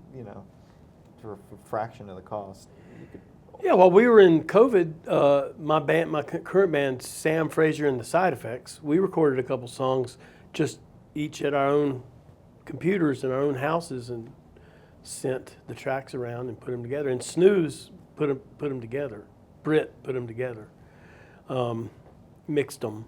for a fraction of the cost. You could Yeah, while we were in COVID, my current band, Sam, Frazier, and the Side Effects, we recorded a couple songs, just each at our own computers in our own houses, and sent the tracks around and put them together. And Snooze put them together. Britt put them together, mixed them.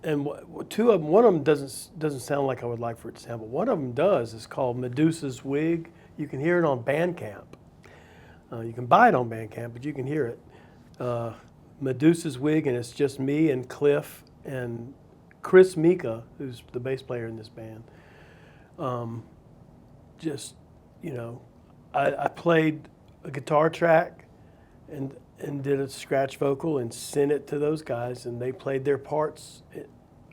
And two of them, one of them doesn't sound like I would like for it to sound, but one of them does. It's called Medusa's Wig. You can hear it on Bandcamp. You can buy it on Bandcamp, but you can hear it. Medusa's Wig, and it's just me and Cliff and Chris Mika, who's the bass player in this band. Just, you know, I played a guitar track and did a scratch vocal and sent it to those guys, and they played their parts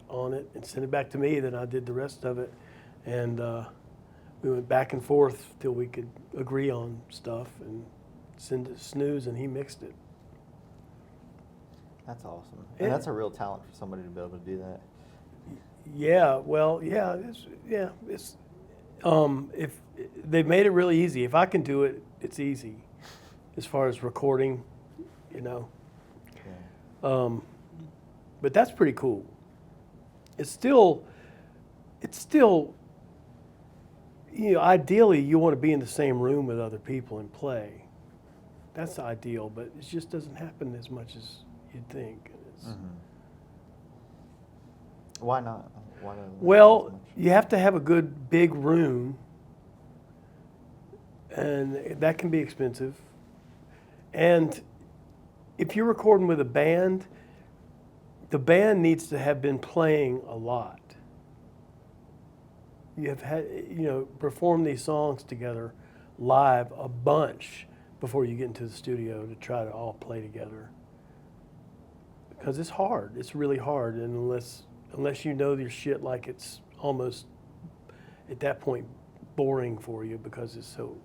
on it and sent it back to me. Then I did the rest of it, and we went back and forth till we could agree on stuff and send it to Snooze, and he mixed it. That's awesome. And that's a real talent for somebody to be able to do that. Yeah, well, it's if they've made it really easy. If I can do it, it's easy. As far as recording, you know. Yeah. But that's pretty cool. It's still, you know, ideally you want to be in the same room with other people and play. That's ideal, but it just doesn't happen as much as you'd think. It's, Why not? Why not? Well, you have to have a good big room, and that can be expensive. And if you're recording with a band, the band needs to have been playing a lot. You have had, you know, perform these songs together live a bunch before you get into the studio to try to all play together. Because it's hard. It's really hard, and unless you know your shit, like it's almost at that point boring for you because it's so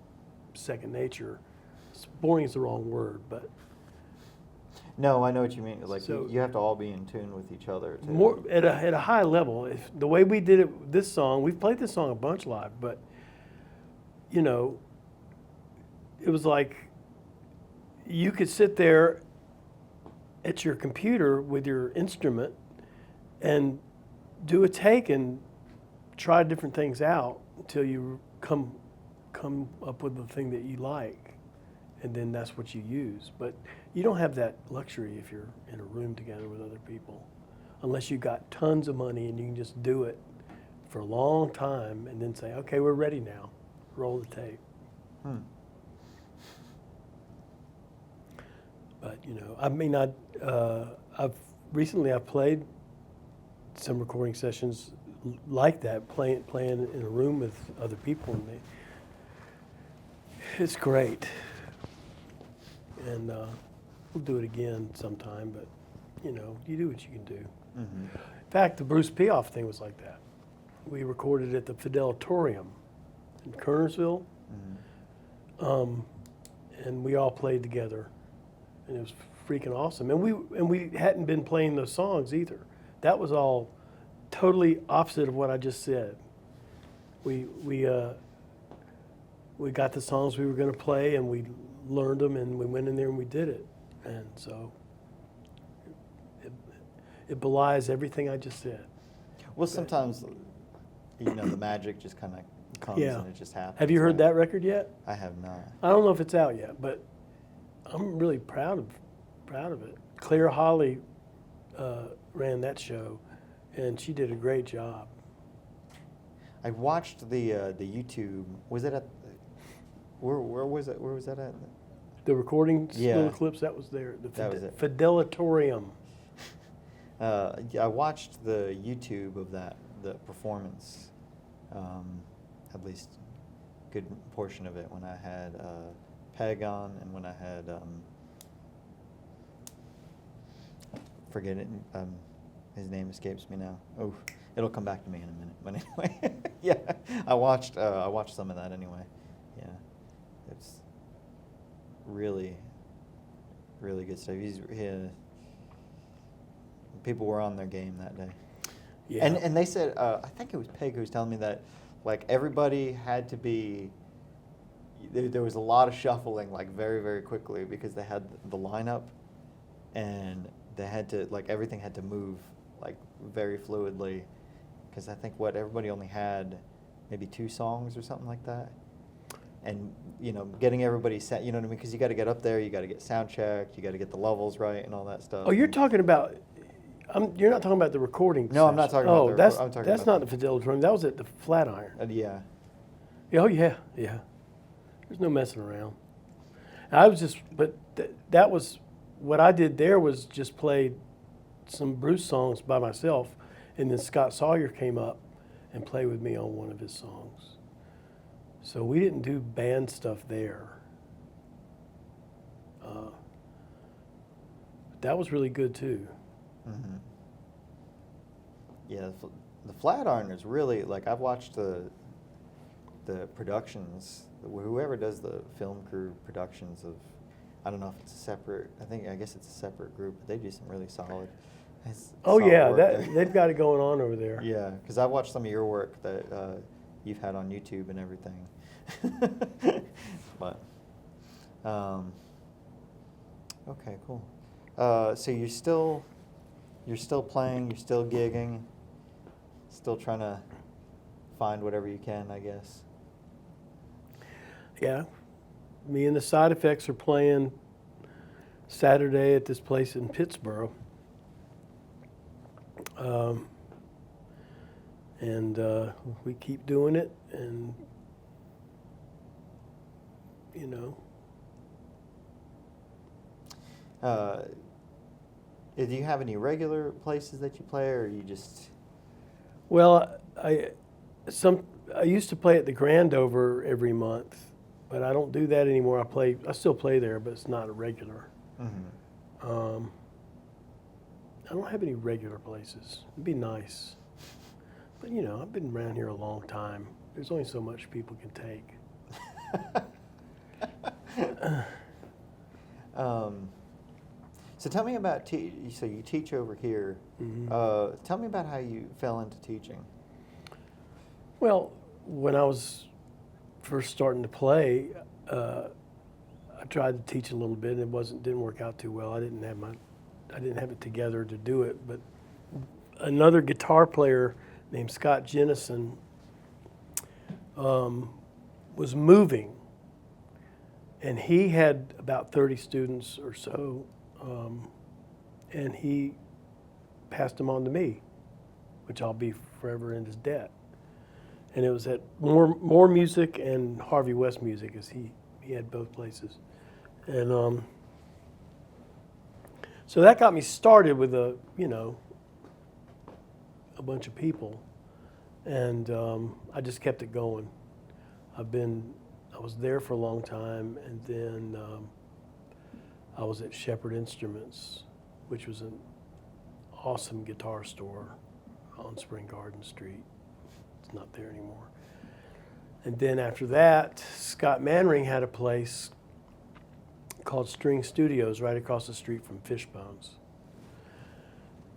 second nature. Boring is the wrong word, but No, I know what you mean. Like So- you have to all be in tune with each other. To, more at a high level. If the way we did it, this song, we've played this song a bunch live, but you know, it was like you could sit there at your computer with your instrument and do a take and try different things out until you come up with the thing that you like, and then that's what you use. But you don't have that luxury if you're in a room together with other people, unless you got tons of money and you can just do it for a long time and then say, okay, we're ready now, roll the tape. But you know, I mean, I've played some recording sessions like that, playing in a room with other people, and it's great. And we'll do it again sometime, but you know, you do what you can do. In fact, the Bruce Pioff thing was like that. We recorded at the Fidelatorium in Kernersville, and we all played together, and it was freaking awesome. And we hadn't been playing those songs either. That was all totally opposite of what I just said. We got the songs we were going to play, and we learned them, and we went in there and we did it. And so it belies everything I just said. Well, sometimes, you know, the magic just kind of comes Yeah. and it just happens. Have you heard that record yet? I have not. I don't know if it's out yet, but I'm really proud of it. Claire Holly ran that show, and she did a great job. I watched the YouTube. Was it at? Where was it? Where was that at? The recording Yeah. little clips, that was there. The That was it. Fidelatorium. I watched the YouTube of the performance, at least a good portion of it, when I had Peg on and when I had forget it. His name escapes me now. Oh, it'll come back to me in a minute. But anyway, yeah, I watched some of that anyway. Yeah, it's really, really good stuff. People were on their game that day. Yeah. And they said, I think it was Peg who was telling me that, like, everybody had to be, there was a lot of shuffling, like very, very quickly, because they had the lineup, and they had to, like, everything had to move like very fluidly, because I think everybody only had maybe 2 songs or something like that, and getting everybody set, you know what I mean? Because you got to get up there, you got to get sound checked, you got to get the levels right, and all that stuff. Oh, you're and- talking about. You're not talking about the recording. No, I'm not session. talking about Oh, the that's I'm talking that's about not the Fidelity Room. That was at the Flatiron. Yeah. Oh yeah, yeah. There's no messing around. I was just, but that was what I did there was just played some Bruce songs by myself, and then Scott Sawyer came up and played with me on one of his songs. So we didn't do band stuff there. That was really good too. Mm-hmm. Yeah, the Flatiron is really, like, I've watched the productions. Whoever does the film crew productions of, I don't know if it's a separate. I guess it's a separate group, but they do some really solid. Oh solid yeah, work there. they've got it going on over there. Yeah, because I watched some of your work that you've had on YouTube and everything. But okay, cool. So you're still playing, you're still gigging, still trying to find whatever you can, I guess. Yeah, me and the Side Effects are playing Saturday at this place in Pittsburgh. And we keep doing it, and Do you have any regular places that you play, or you just? Well, I used to play at the Grandover every month, but I don't do that anymore. I still play there, but it's not a regular. Mm-hmm. I don't have any regular places. It'd be nice. But I've been around here a long time. There's only so much people can take. So tell me about so you teach over here. Mm-hmm. Tell me about how you fell into teaching. Well, when I was first starting to play, I tried to teach a little bit, and it didn't work out too well. I didn't have it together to do it. But another guitar player named Scott Jennison was moving, and he had about 30 students or so, and he passed them on to me, which I'll be forever in his debt. And it was at More Music and Harvey West Music, as he had both places. And so that got me started with a bunch of people, and I just kept it going. I was there for a long time, and then I was at Shepherd Instruments, which was an awesome guitar store on Spring Garden Street. It's not there anymore. And then after that, Scott Manring had a place called String Studios right across the street from Fishbones.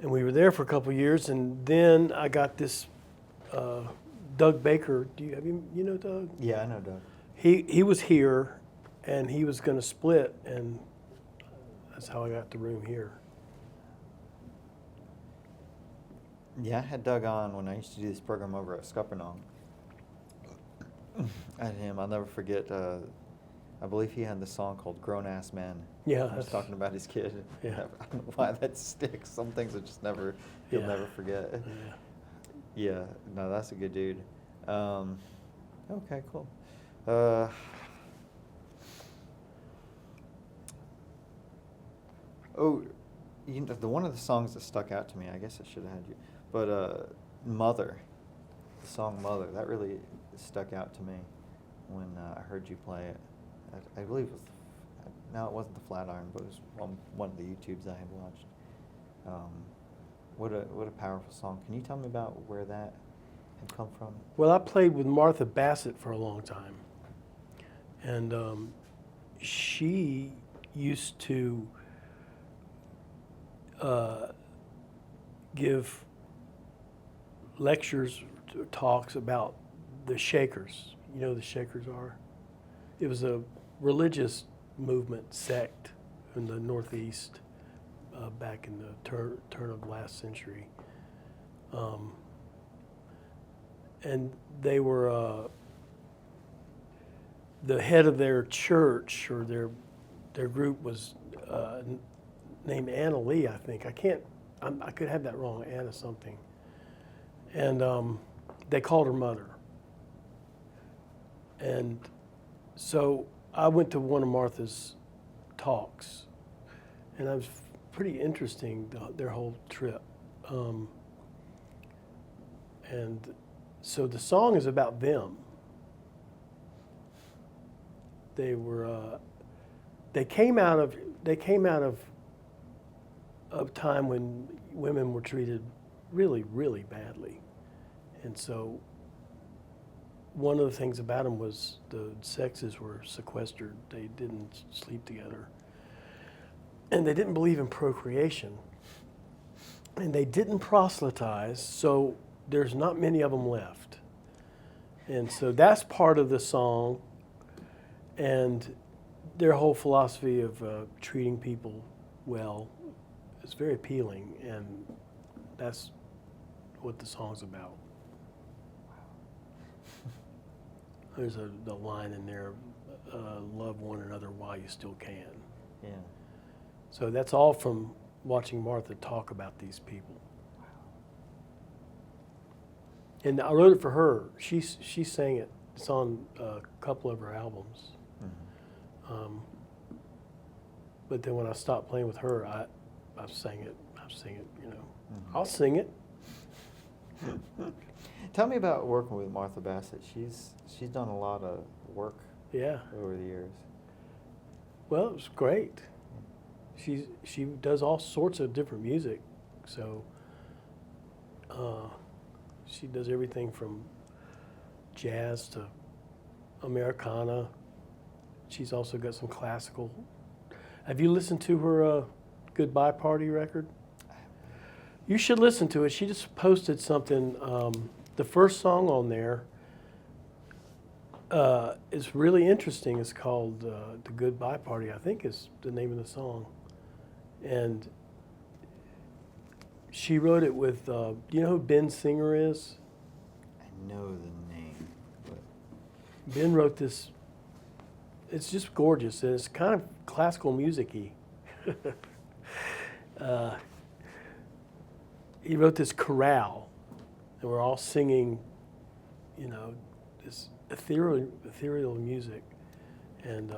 And we were there for a couple of years, and then I got this Doug Baker. You know Doug? Yeah, I know Doug. He was here, and he was going to split, and that's how I got the room here. Yeah, I had Doug on when I used to do this program over at Scuppernong. I had him. I'll never forget. I believe he had the song called "Grown Ass Man." Yeah, I was talking about his kid. Yeah. I don't know why that sticks. Some things that just he'll Yeah. never forget. Yeah. Yeah, no, that's a good dude. Okay, cool. One of the songs that stuck out to me, I guess I should have had you, but Mother, the song Mother, that really stuck out to me when I heard you play it. I believe it was, no, it wasn't the Flatiron, but it was one of the YouTubes I had watched. What a powerful song. Can you tell me about where that had come from? Well, I played with Martha Bassett for a long time, and she used to give lectures, talks about the Shakers. You know who the Shakers are? it was a religious movement sect in the Northeast back in the turn of last century. And they were the head of their church or their group was named Anna Lee, I think. I could have that wrong, Anna something. And they called her mother. And so I went to one of Martha's talks, and it was pretty interesting, their whole trip. And so the song is about them. They were they came out of a time when women were treated really, really badly. And so one of the things about them was the sexes were sequestered. They didn't sleep together. And they didn't believe in procreation. And they didn't proselytize, so there's not many of them left. And so that's part of the song. And their whole philosophy of treating people well is very appealing, and that's what the song's about. There's the line in there, love one another while you still can. Yeah. So that's all from watching Martha talk about these people. And I wrote it for her. She sang it. It's on a couple of her albums. Mm-hmm. But then when I stopped playing with her, I sang it. You know. Mm-hmm. I'll sing it. Tell me about working with Martha Bassett. She's done a lot of work Yeah. over the years. Well, it was great. She does all sorts of different music, so she does everything from jazz to Americana. She's also got some classical. Have you listened to her Goodbye Party record? You should listen to it. She just posted something. The first song on there is really interesting. It's called The Goodbye Party, I think is the name of the song. And she wrote it with, do you know who Ben Singer is? I know the name, but Ben wrote this. It's just gorgeous, and it's kind of classical music-y. He wrote this chorale, and we're all singing, you know, this ethereal music. And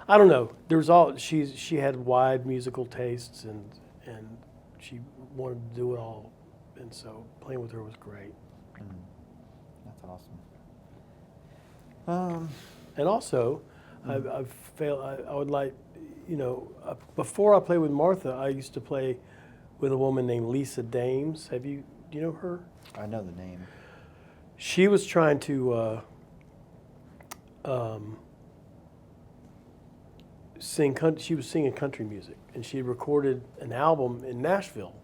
I don't know. She had wide musical tastes, and she wanted to do it all, and so playing with her was great. that's awesome. And also, I would like, you know, before I played with Martha, I used to play with a woman named Lisa Dames. Do you know her? I know the name. She was trying to sing. She was singing country music, and she recorded an album in Nashville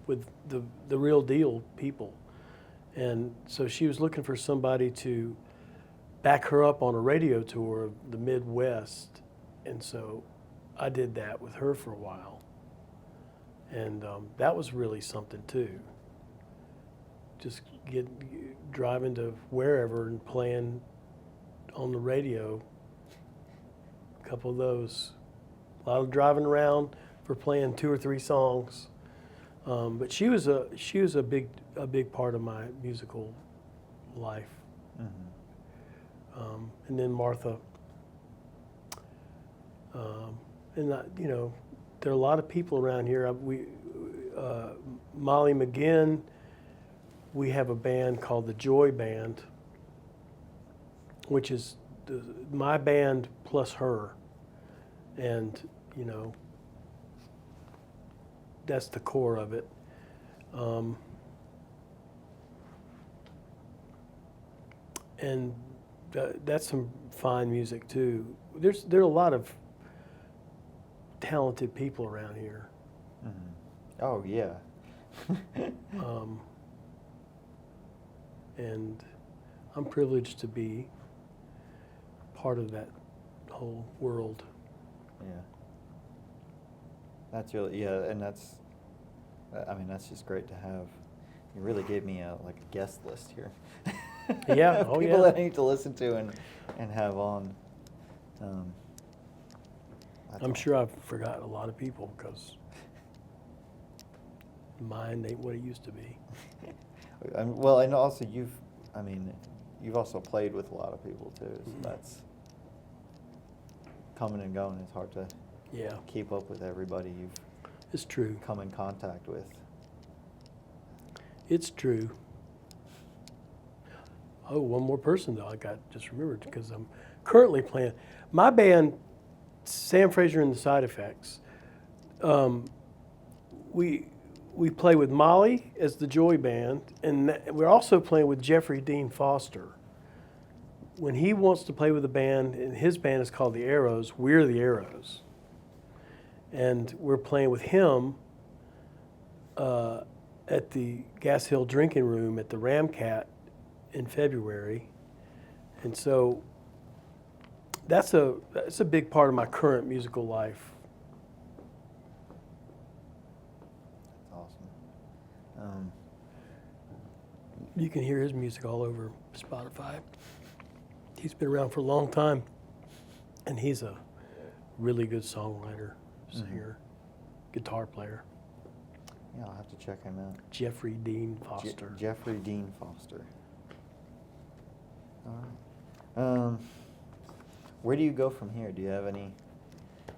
with the real deal people. And so she was looking for somebody to back her up on a radio tour of the Midwest. And so I did that with her for a while. And that was really something too. Just driving to wherever and playing on the radio. A couple of those. A lot of driving around for playing 2 or 3 songs. But she was a big part of my musical life. Mm-hmm. And then Martha. You know, there are a lot of people around here. Molly McGinn. We have a band called the Joy Band, which is my band plus her, and you know, that's the core of it. And that's some fine music too. There are a lot of talented people around here. Mm-hmm. Oh yeah. And I'm privileged to be part of that whole world. Yeah. That's really, yeah, and that's, I mean, that's just great to have. You really gave me a guest list here. Yeah, Of oh, people yeah. that I need to listen to and have on. That's I'm awesome. sure I've forgotten a lot of people because mine ain't what it used to be. Well, and also you've also played with a lot of people too, so Mhm. that's coming and going. It's hard to Yeah, keep up with everybody you've it's true. come in contact with. It's true. Oh, one more person though I got just remembered because I'm currently playing. My band, Sam Frazier and the Side Effects, we play with Molly as the Joy Band, and we're also playing with Jeffrey Dean Foster. When he wants to play with a band, and his band is called the Arrows, we're the Arrows. And we're playing with him at the Gas Hill Drinking Room at the Ramcat in February. And so that's a big part of my current musical life. That's awesome. You can hear his music all over Spotify. He's been around for a long time, and he's a really good songwriter, singer, guitar player. Yeah, I'll have to check him out. Jeffrey Dean Foster. Jeffrey Dean Foster. All right. Where do you go from here? Do you have any?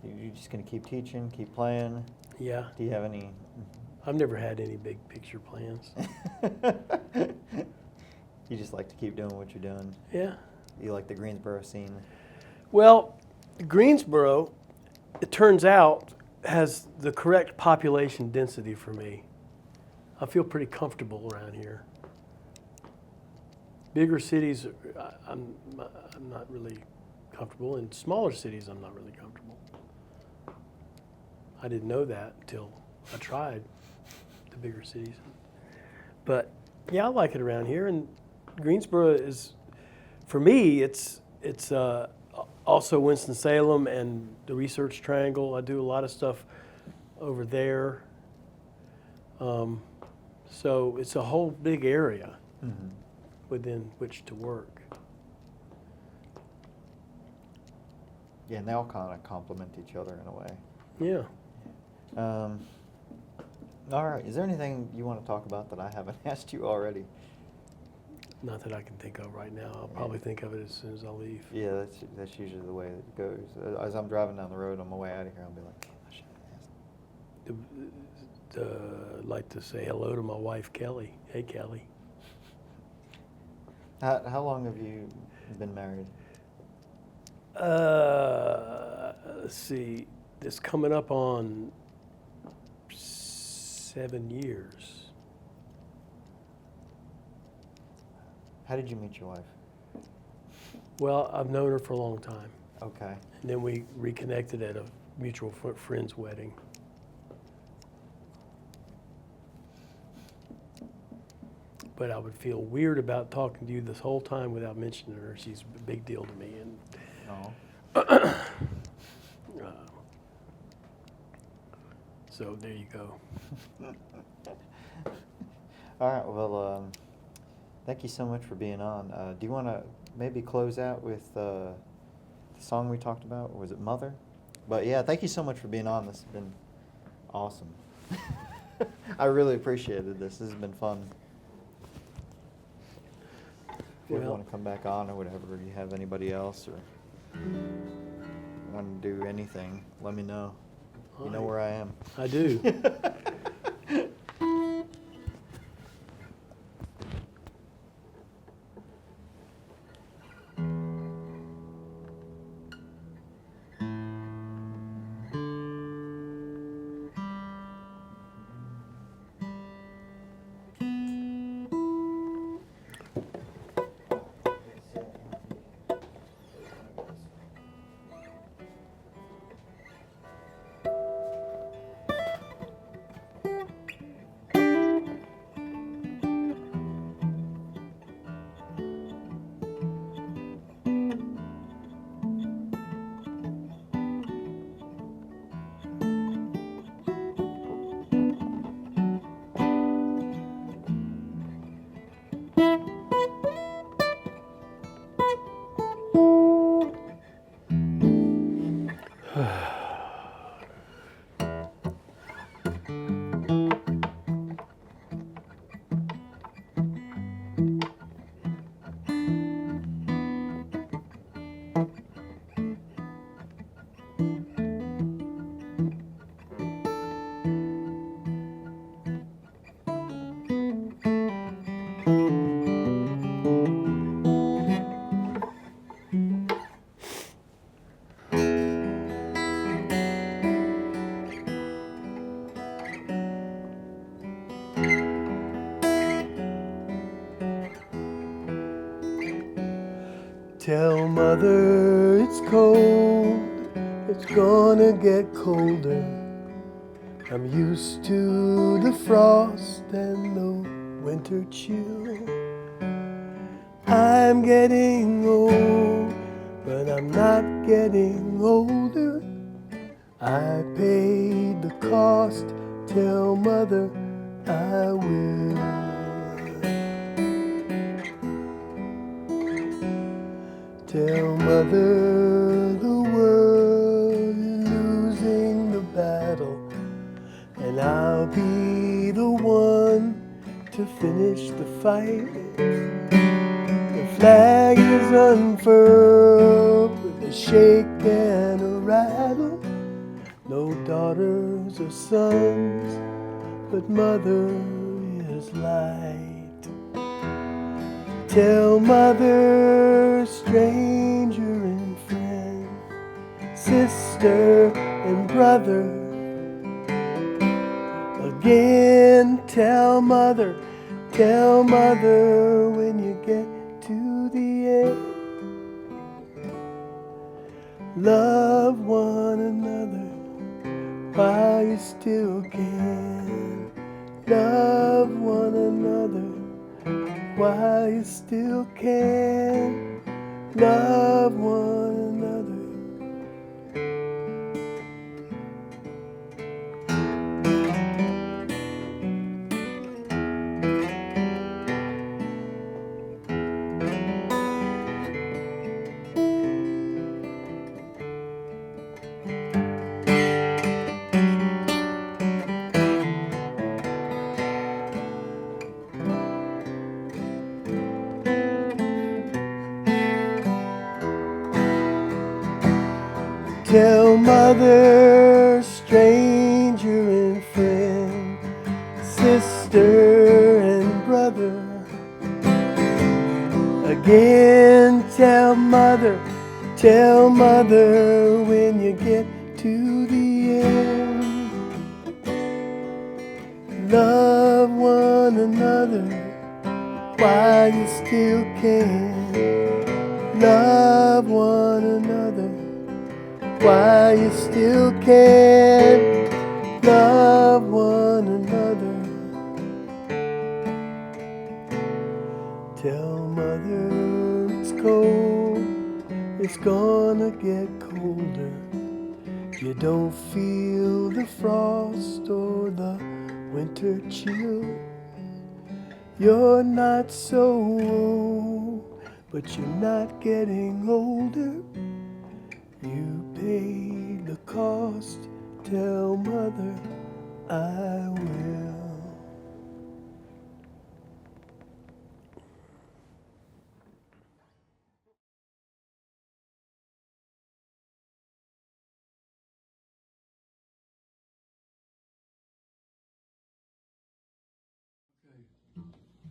You just gonna keep teaching, keep playing? Yeah, Do you have any? I've never had any big picture plans. You just like to keep doing what you're doing. Yeah. You like the Greensboro scene. Well, Greensboro, it turns out, has the correct population density for me. I feel pretty comfortable around here. Bigger cities, I'm not really comfortable. In smaller cities, I'm not really comfortable. I didn't know that until I tried the bigger cities. But yeah, I like it around here. And Greensboro is, for me, it's also Winston-Salem and the Research Triangle. I do a lot of stuff over there. So it's a whole big area within which to work. Yeah, and they all kind of complement each other in a way. Yeah. All right. Is there anything you want to talk about that I haven't asked you already? Not that I can think of right now. I'll probably think of it as soon as I leave. Yeah, that's usually the way it goes. As I'm driving down the road on my way out of here, I'll be like, I should have asked. I'd like to say hello to my wife, Kelly. Hey, Kelly. How long have you been married? Let's see. It's coming up on 7 years. How did you meet your wife? Well, I've known her for a long time. Okay. And then we reconnected at a mutual friend's wedding. But I would feel weird about talking to you this whole time without mentioning her. She's a big deal to me. And No. so there you go. All right. Well, thank you so much for being on. Do you want to maybe close out with the song we talked about? Or was it Mother? But yeah, thank you so much for being on. This has been awesome. I really appreciated this. This has been fun. If you ever Well- want to come back on or whatever, you have anybody else or want to do anything, let me know. You know where I am. I do. Mother, it's cold, it's gonna get colder. I'm used to the frost and the winter chill. I'm getting old, but I'm not getting older. I paid the cost, tell Mother I will. Tell Mother the world is losing the battle, and I'll be the one to finish the fight. The flag is unfurled with a shake and a rattle. No daughters or sons, but Mother is light. Tell Mother, stranger and friend, sister and brother. Again, tell Mother when you get to the end. Love one another while you still can. Love one another while you still can. Love one another. Tell Mother, stranger and friend, sister and brother. Again, tell Mother when you get to the end. Love one another while you still can. Love one another while you still can. Love one another. Tell Mother it's cold, it's gonna get colder. You don't feel the frost or the winter chill. You're not so old, but you're not getting older. You paid the cost, tell Mother I will.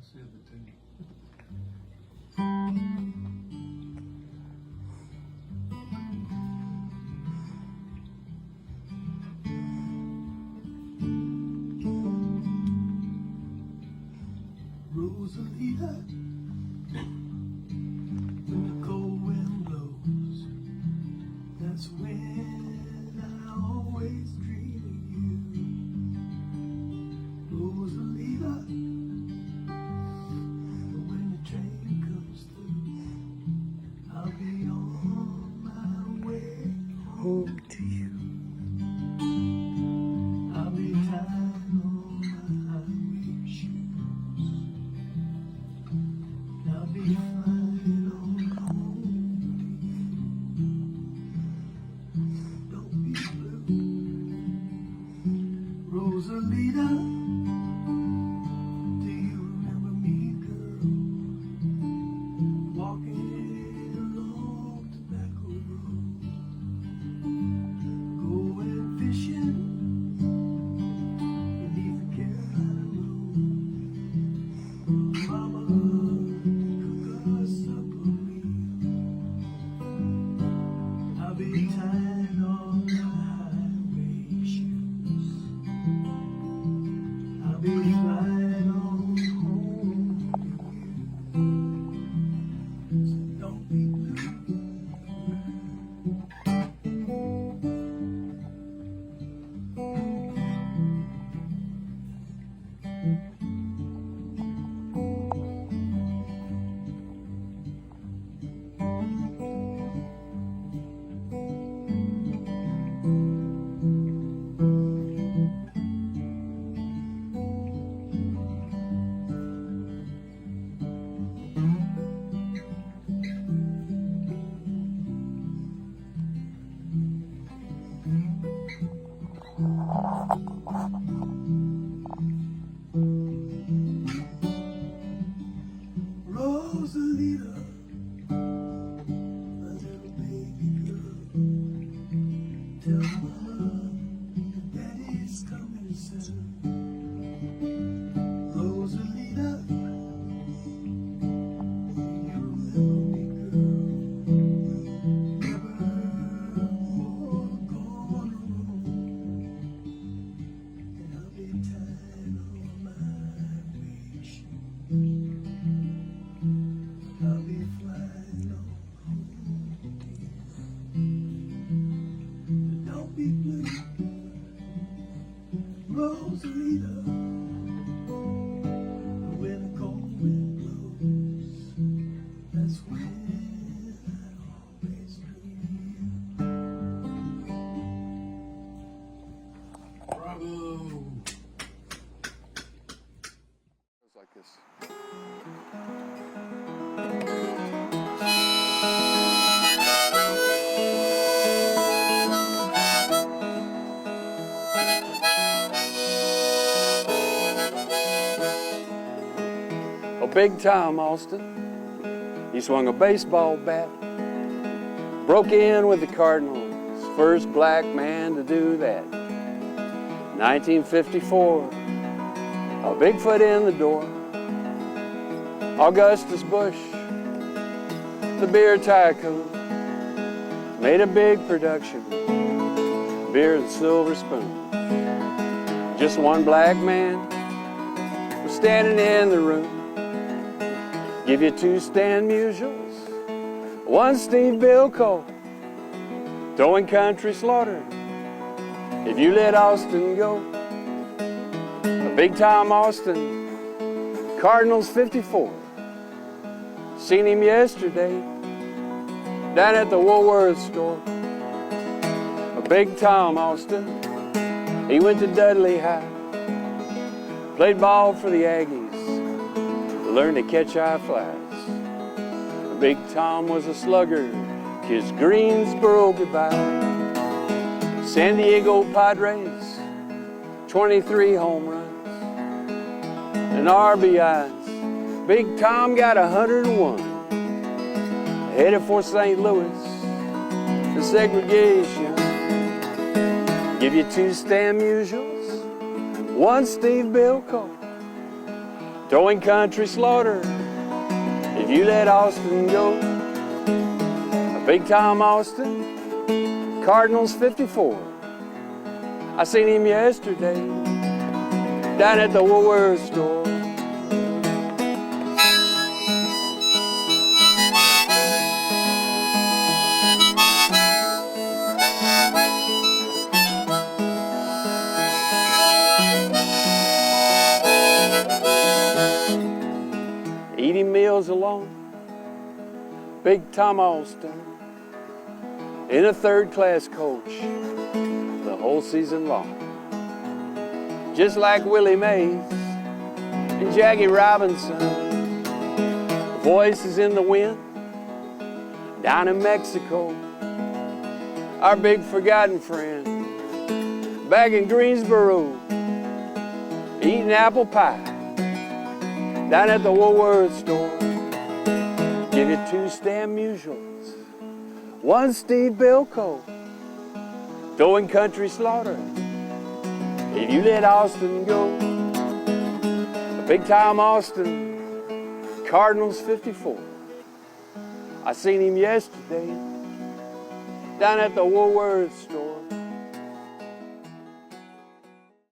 See the tune. Rosalita, when the cold wind blows, that's when I always dream of you. Rosalita, when the train comes through, I'll be on my way Home to you. I'll be tying on my highway shoes. I'll be flying on home. Don't be blue, Rosalita. Do you remember me, girl? Walking along Tobacco Road, going fishing beneath the Carolina moon. Mama, cook us up a meal. I'll be tying on my highway shoes. Rosalita, a little baby girl. Tell mama daddy's coming soon. Rosalita, you remember me, girl. Never more gonna roam. And I'll be tired of my wish. I'll be flying on home. Don't be blue, Rosalita. When the cold wind blows, that's when I always dream. Bravo! It's like this. Oh, Big Tom Austin, he swung a baseball bat, broke in with the Cardinals, first black man to do that. 1954, a Bigfoot in the door, Augustus Bush, the beer tycoon, made a big production, beer and silver spoon. Just one black man was standing in the room. Give you 2 Stan Musials, 1 Steve Bilko, throwing country slaughter. If you let Austin go, a Big Tom Austin, Cardinals 54. Seen him yesterday down at the Woolworth store. A Big Tom Austin, he went to Dudley High, played ball for the Aggies, learned to catch high flies. Big Tom was a slugger, kissed Greensboro goodbye. San Diego Padres, 23 home runs and RBIs. Big Tom got 101. Headed for St. Louis, the segregation. Give you 2 Stan Musials, 1 Steve Bilko, throwing country slaughter. If you let Austin go, a Big Tom Austin, Cardinals 54. I seen him yesterday down at the Woolworth store. Eating meals alone, Big Tom Austin, in a 3rd-class coach the whole season long. Just like Willie Mays and Jackie Robinson, voices in the wind down in Mexico. Our big forgotten friend back in Greensboro, eating apple pie down at the Woolworth store. Give you 2 Stan Musials, 1 Steve Bilko, throwing country slaughter. If you let Austin go, a Big Tom Austin, Cardinals 54. I seen him yesterday down at the Woolworth store.